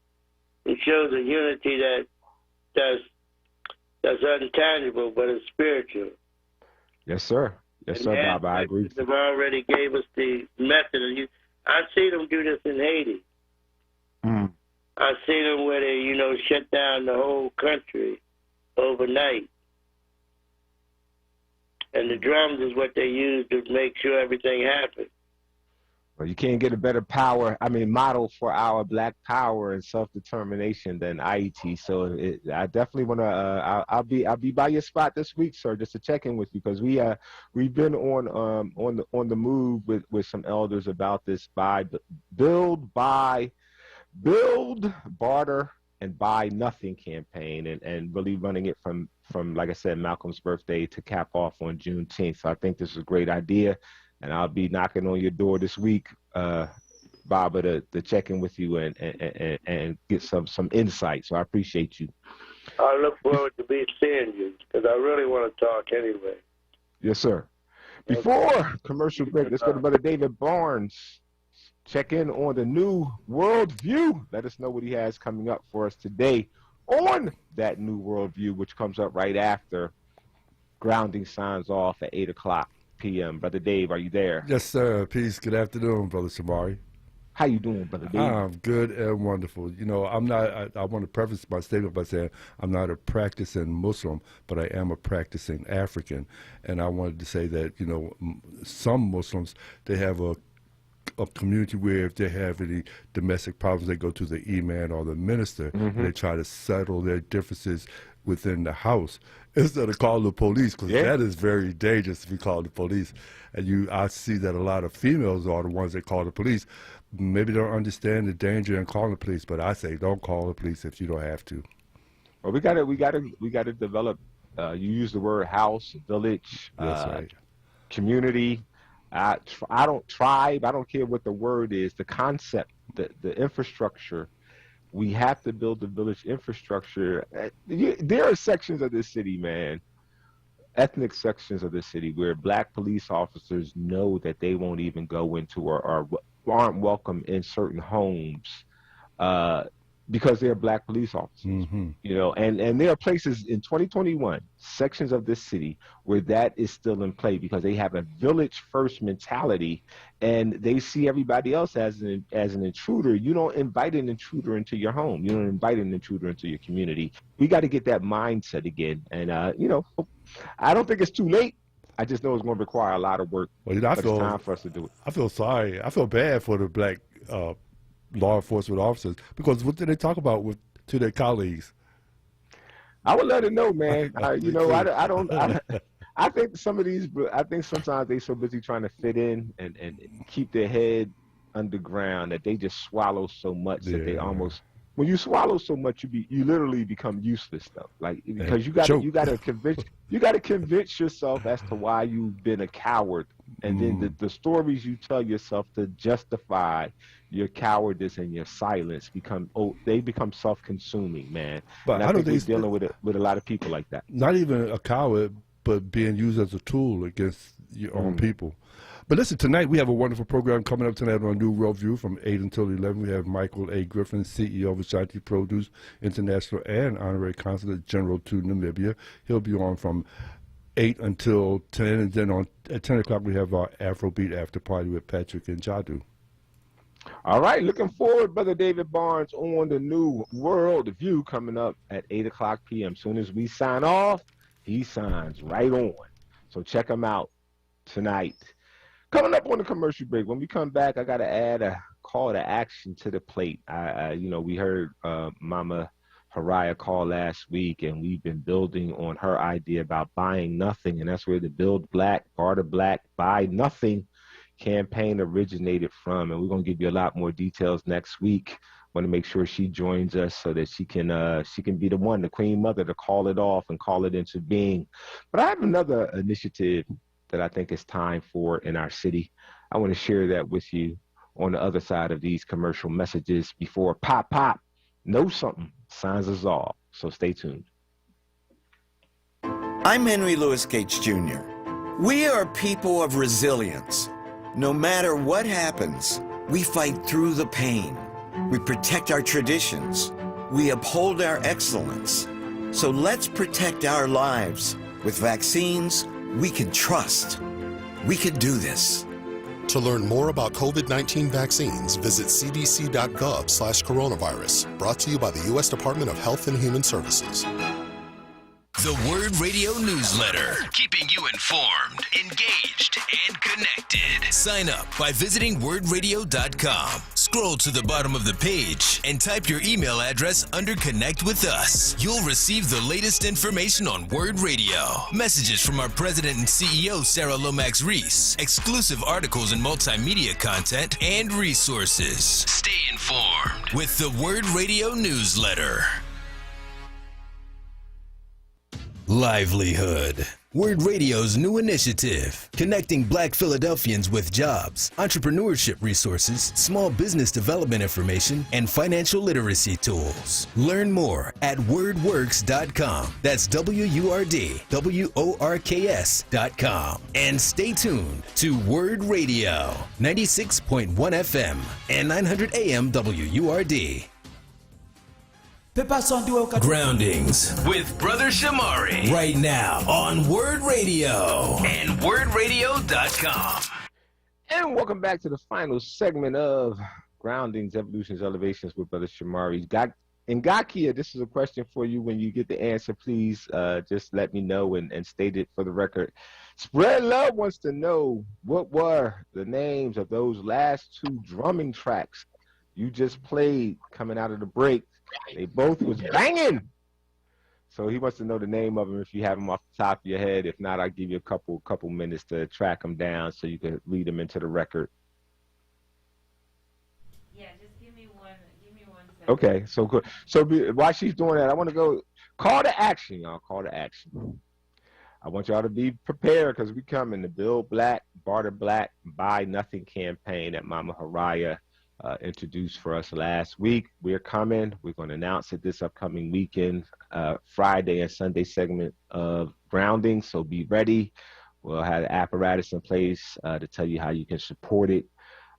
It shows a unity that's intangible, but it's spiritual.
Yes, sir. Yes, sir, Bob. I agree.
They've already gave us the method. I see them do this in Haiti.
Mm.
I see them where they, you know, shut down the whole country overnight. And the drums is what they use to make sure everything happens.
Well, you can't get a better model for our black power and self-determination than IET. So I definitely want to. I'll be by your spot this week, sir, just to check in with you, because we've been on the move with some elders about this build, barter, and buy nothing campaign, and really running it from like I said, Malcolm's birthday to cap off on Juneteenth. So I think this is a great idea. And I'll be knocking on your door this week, Baba, to check in with you and get some insight. So I appreciate you.
I look forward to seeing you, because I really want to talk anyway.
Yes, sir. Before commercial break, let's go to Brother David Barnes, check in on the new worldview. Let us know what he has coming up for us today on that new worldview, which comes up right after grounding signs off at 8 o'clock p.m. Brother Dave, are you there?
Yes, sir. Peace. Good afternoon, Brother Shamari.
How you doing, Brother Dave?
I'm good and wonderful. You know, I want to preface my statement by saying I'm not a practicing Muslim, but I am a practicing African. And I wanted to say that, you know, some Muslims, they have a community where if they have any domestic problems, they go to the imam or the minister, and they try to settle their differences within the house instead of calling the police, because that is very dangerous if you call the police. And I see that a lot of females are the ones that call the police. Maybe they don't understand the danger in calling the police, but I say don't call the police if you don't have to.
Well, we gotta develop. You use the word house, village,
right.
Community. I don't tribe. I don't care what the word is. The concept, the infrastructure. We have to build the village infrastructure. There are sections of this city, man, ethnic sections of the city where black police officers know that they won't even go into or aren't welcome in certain homes because they're black police officers. You know, and there are places in 2021, sections of this city where that is still in play because they have a village first mentality and they see everybody else as an intruder. You don't invite an intruder into your home. You don't invite an intruder into your community. We got to get that mindset again. And, you know, I don't think it's too late. I just know it's going to require a lot of work.
Well, you know,
it's time for us to do it.
I feel sorry. I feel bad for the black law enforcement officers, because what do they talk about to their colleagues?
I would let it know, man. You know, I think some of these, I think sometimes they so busy trying to fit in and keep their head underground that they just swallow so much that they almost, when you swallow so much, you literally become useless though. Like, because you got to convince yourself as to why you've been a coward. And then the stories you tell yourself to justify your cowardice and your silence become self-consuming, man.
But
and I don't think we're dealing with a lot of people like that.
Not even a coward, but being used as a tool against your own people. But listen, tonight we have a wonderful program coming up tonight on New Worldview from 8 until 11. We have Michael A. Griffin, CEO of Ashanti Produce International and Honorary Consulate General to Namibia. He'll be on from 8 until 10, and then at 10 o'clock we have our Afrobeat after party with Patrick and Jadu.
All right, looking forward, Brother David Barnes, on the New World View coming up at 8 o'clock p.m. Soon as we sign off, he signs right on. So check him out tonight. Coming up on the commercial break, when we come back, I got to add a call to action to the plate. You know, we heard Mama Haraya call last week, and we've been building on her idea about buying nothing, and that's where the Build Black, Barter Black, Buy Nothing campaign originated from. And we're going to give you a lot more details next week. Want to make sure she joins us so that she can be the one, the Queen Mother, to call it off and call it into being. But I have another initiative that I think it's time for in our city. I want to share that with you on the other side of these commercial messages before Pop Know Something signs us off. So stay tuned.
I'm Henry Louis Gates Jr. We are people of resilience. No matter what happens, we fight through the pain. We protect our traditions. We uphold our excellence. So let's protect our lives. With vaccines, we can trust. We can do this.
To learn more about COVID-19 vaccines, visit cdc.gov/coronavirus. Brought to you by the U.S. Department of Health and Human Services.
The WURD Radio newsletter, keeping you informed, engaged, and connected. Sign up by visiting WURDradio.com. Scroll to the bottom of the page and type your email address under Connect with Us. You'll receive the latest information on WURD Radio, messages from our president and CEO, Sarah Lomax Reese, exclusive articles and multimedia content, and resources. Stay informed with the WURD Radio newsletter. Livelihood. WURD Radio's new initiative, connecting Black Philadelphians with jobs, entrepreneurship resources, small business development information, and financial literacy tools. Learn more at wordworks.com. That's WURD-WORKS.com. And stay tuned to WURD Radio, 96.1 FM and 900 AM WURD. Groundings with Brother Shamari right now on WURD Radio and WURDRadio.com.
And welcome back to the final segment of Groundings, Evolutions, Elevations with Brother Shamari. Ngakia, this is a question for you. When you get the answer, please just let me know and state it for the record. Spread Love wants to know, what were the names of those last two drumming tracks you just played coming out of the break? They both was banging. So he wants to know the name of them if you have them off the top of your head. If not, I'll give you a couple minutes to track them down so you can read them into the record.
Yeah, just give me one second.
Okay, so good. So while she's doing that, I want to go call to action, y'all. Call to action. I want y'all to be prepared because we come in the Build Black, Barter Black, Buy Nothing campaign that Mama Haraya introduced for us last week. We're coming. We're going to announce it this upcoming weekend, Friday and Sunday segment of Grounding. So be ready. We'll have the apparatus in place to tell you how you can support it.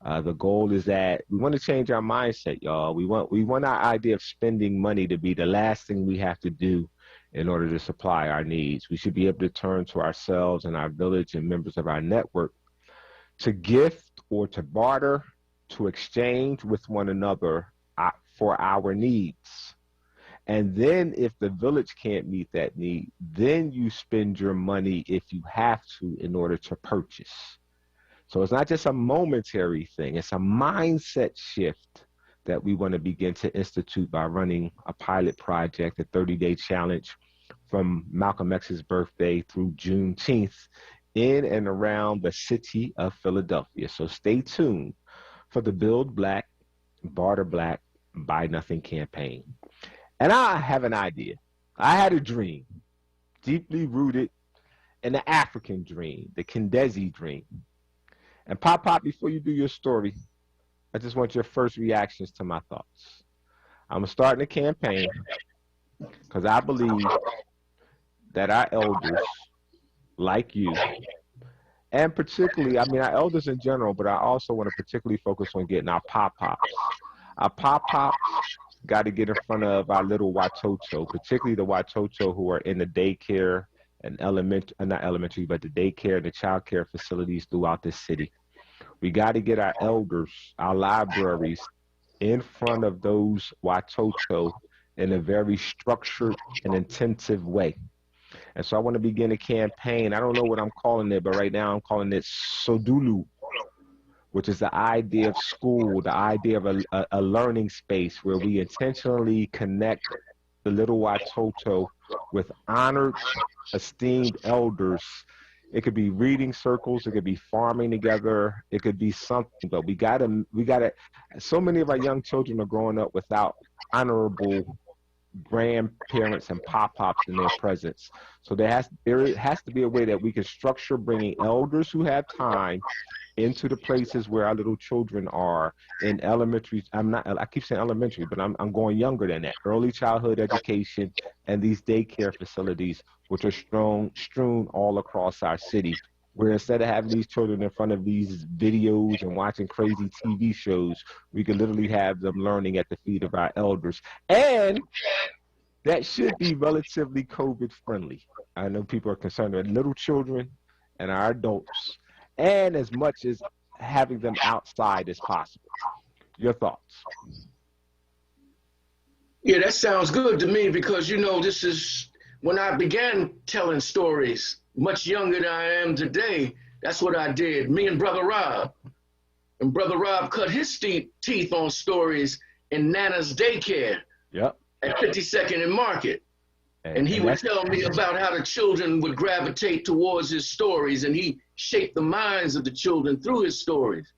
The goal is that we want to change our mindset, y'all. We want our idea of spending money to be the last thing we have to do in order to supply our needs. We should be able to turn to ourselves and our village and members of our network to gift or to barter, to exchange with one another for our needs. And then if the village can't meet that need, then you spend your money if you have to in order to purchase. So it's not just a momentary thing, it's a mindset shift that we want to begin to institute by running a pilot project, a 30-day challenge from Malcolm X's birthday through Juneteenth in and around the city of Philadelphia. So stay tuned for the Build Black, Barter Black, Buy Nothing campaign. And I have an idea. I had a dream, deeply rooted in the African dream, the Kendezi dream. And Pop, before you do your story, I just want your first reactions to my thoughts. I'm starting a campaign because I believe that our elders, like you, and particularly, I mean, our elders in general, but I also want to particularly focus on getting our pop-pops. Our pop-pops got to get in front of our little Watoto, particularly the Watoto who are in the daycare and not elementary, but the daycare and the child care facilities throughout this city. We got to get our elders, our libraries, in front of those Watoto in a very structured and intensive way. And so I want to begin a campaign. I don't know what I'm calling it, but right now I'm calling it Sodulu, which is the idea of school, the idea of a learning space where we intentionally connect the little Watoto with honored, esteemed elders. It could be reading circles, it could be farming together, it could be something, but we gotta, so many of our young children are growing up without honorable grandparents and pop-pops in their presence. So there has to be a way that we can structure bringing elders who have time into the places where our little children are in elementary. I keep saying elementary, but I'm going younger than that. Early childhood education and these daycare facilities, which are strewn all across our city, where instead of having these children in front of these videos and watching crazy TV shows, we could literally have them learning at the feet of our elders. And that should be relatively COVID friendly. I know people are concerned with little children and our adults, and as much as having them outside as possible. Your thoughts?
Yeah, that sounds good to me because, you know, this is when I began telling stories, much younger than I am today. That's what I did. Me and Brother Rob. And Brother Rob cut his teeth on stories in Nana's daycare.
Yep.
At 52nd and Market. And he would tell me about how the children would gravitate towards his stories, and he shaped the minds of the children through his stories.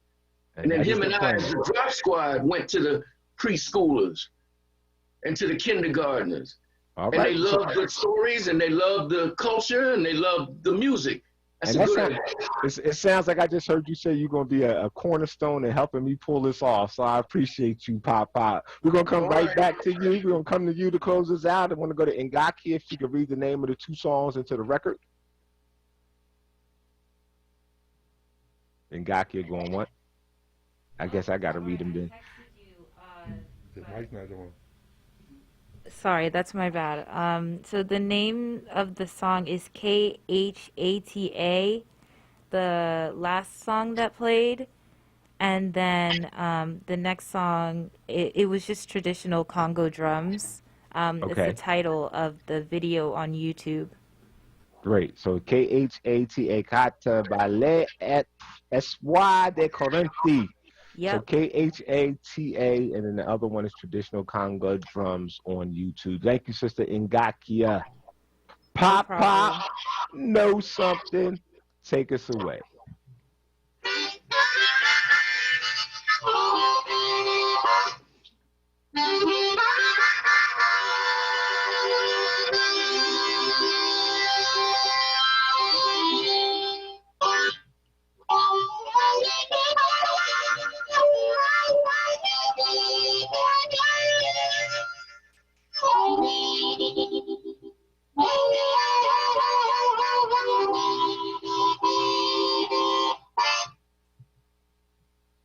And then him and I, as the drop squad, went to the preschoolers and to the kindergartners
All
And they
right.
love the stories, and they love the culture, and they love the music. That's
And
a good
that
idea.
it sounds like I just heard you say you're going to be a cornerstone in helping me pull this off. So I appreciate you, Pop Pop. We're going to come right back to you. We're going to come to you to close this out. I want to go to Ngaki if she could read the name of the 2 songs into the record. Ngaki going what? I guess I got to read them then.
The mic's not on.
Sorry, that's my bad. So the name of the song is KHATA, the last song that played. And then the next song, it was just traditional Congo drums. It's the title of the video on YouTube.
Great. So KHATA, Kata Ballet et Espoir de Corinthi.
Yep.
So KHATA, and then the other one is traditional Congo drums on YouTube. Thank you, Sister Ngakia. Pop, Pop, know something. Take us away.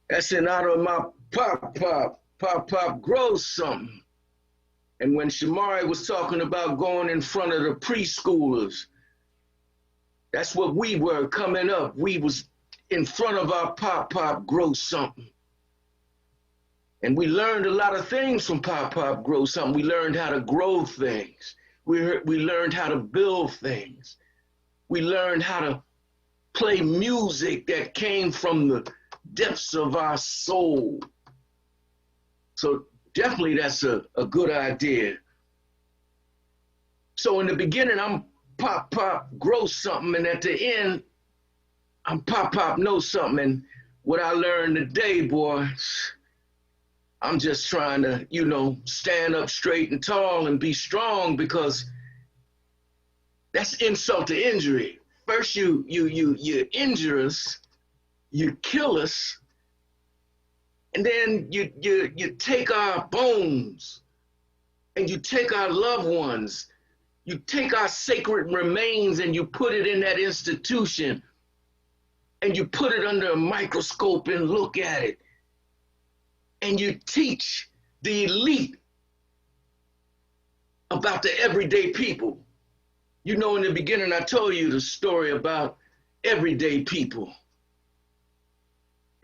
That's in honor of my Pop grows something. And when Shamari was talking about going in front of the preschoolers, that's what we were coming up. We was in front of our Pop grows something. And we learned a lot of things from Pop grows something. We learned how to grow things. We learned how to build things. We learned how to play music that came from the depths of our soul. So definitely that's a good idea. So in the beginning, I'm Pop grow something, and at the end, I'm Pop know something. And what I learned today, boy, I'm just trying to, stand up straight and tall and be strong, because that's insult to injury. First you injure us, you kill us, and then you take our bones, and you take our loved ones, you take our sacred remains, and you put it in that institution, and you put it under a microscope and look at it, and you teach the elite about the everyday people. In the beginning, I told you the story about everyday people.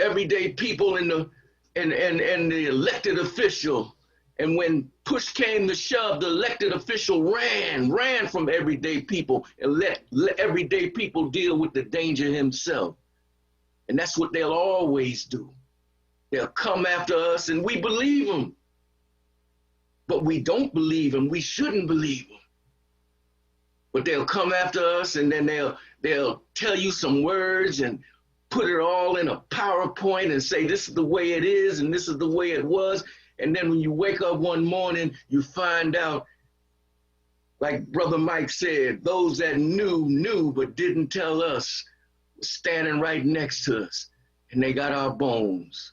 Everyday people and the elected official. And when push came to shove, the elected official ran from everyday people and let everyday people deal with the danger himself. And that's what they'll always do. They'll come after us, and we believe them. But we don't believe them. We shouldn't believe them. But they'll come after us, and then they'll tell you some words and put it all in a PowerPoint and say, this is the way it is, and this is the way it was. And then when you wake up one morning, you find out, like Brother Mike said, those that knew but didn't tell us were standing right next to us, and they got our bones.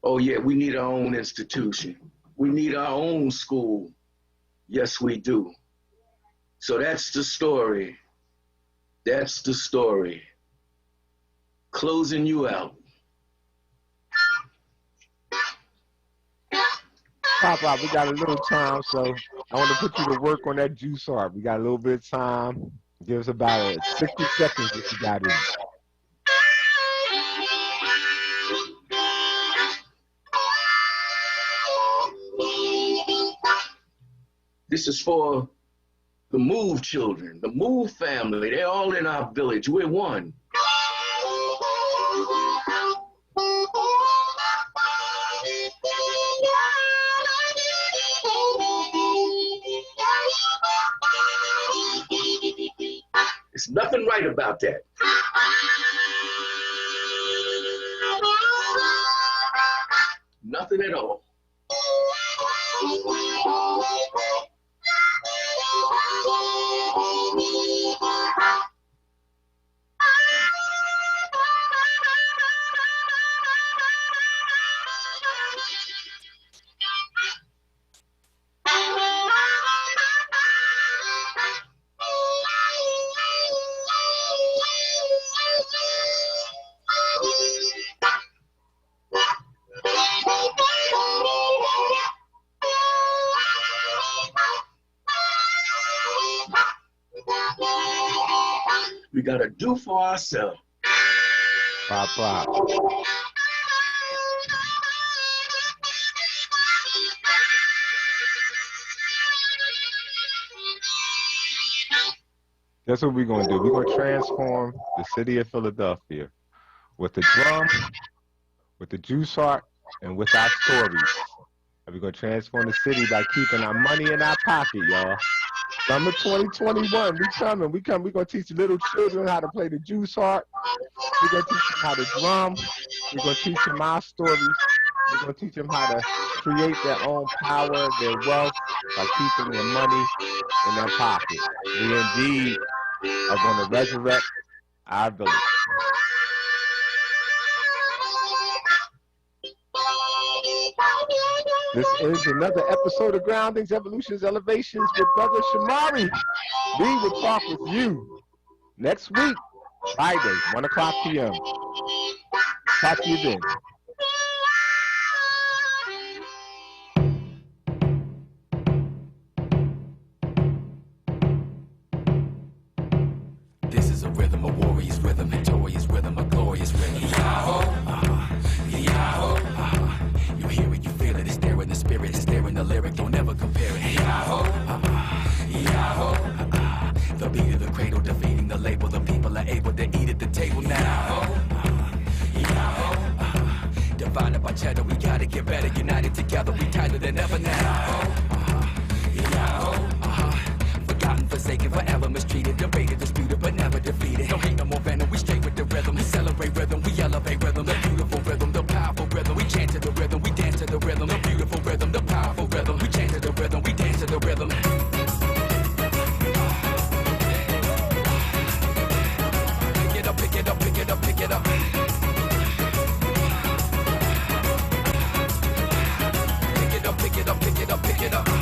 Oh yeah, we need our own institution. We need our own school. Yes, we do. So that's the story. That's the story. Closing you out.
Pop, we got a little time, so I want to put you to work on that juice art. We got a little bit of time. Give us about 60 seconds if you got it.
This is for the Move children, the Move family. They're all in our village. We're one. There's nothing right about that. Nothing at all. We got to do for ourselves.
Pop, pop. That's what we're going to do. We're going to transform the city of Philadelphia with the drum, with the juice heart, and with our stories. And we're going to transform the city by keeping our money in our pocket, y'all. Summer 2021, we coming. We're going to teach little children how to play the juice heart. We're going to teach them how to drum. We're going to teach them our stories. We're going to teach them how to create their own power, their wealth, by keeping their money in their pocket. We indeed are going to resurrect our village. This is another episode of Groundings, Evolutions, Elevations with Brother Shamari. We will talk with you next week, Friday, 1 o'clock p.m. Talk to you then.
This is a rhythm, a warrior's rhythm, victorious rhythm, a glorious rhythm. Yahoo, yahoo, you hear it, you feel it, it's there in the spirit, it's there in the lyric, don't ever compare it. Yahoo, yahoo, the beat of the cradle, defeating the label, the people are able to eat at the table now. Yahoo, divided by cheddar, we gotta get better, united together, we tighter than ever now. Forgotten, forsaken, forever mistreated, debated, disputed, but never defeated. Don't hate no more venom, we straight with the rhythm. We celebrate rhythm, we elevate rhythm. The beautiful rhythm, the powerful rhythm. We chant to the rhythm, we dance to the rhythm. The beautiful rhythm, the powerful rhythm. We chant to the rhythm, we dance to the rhythm. Pick it up, pick it up, pick it up, pick it up. Pick it up, pick it up, pick it up, pick it up.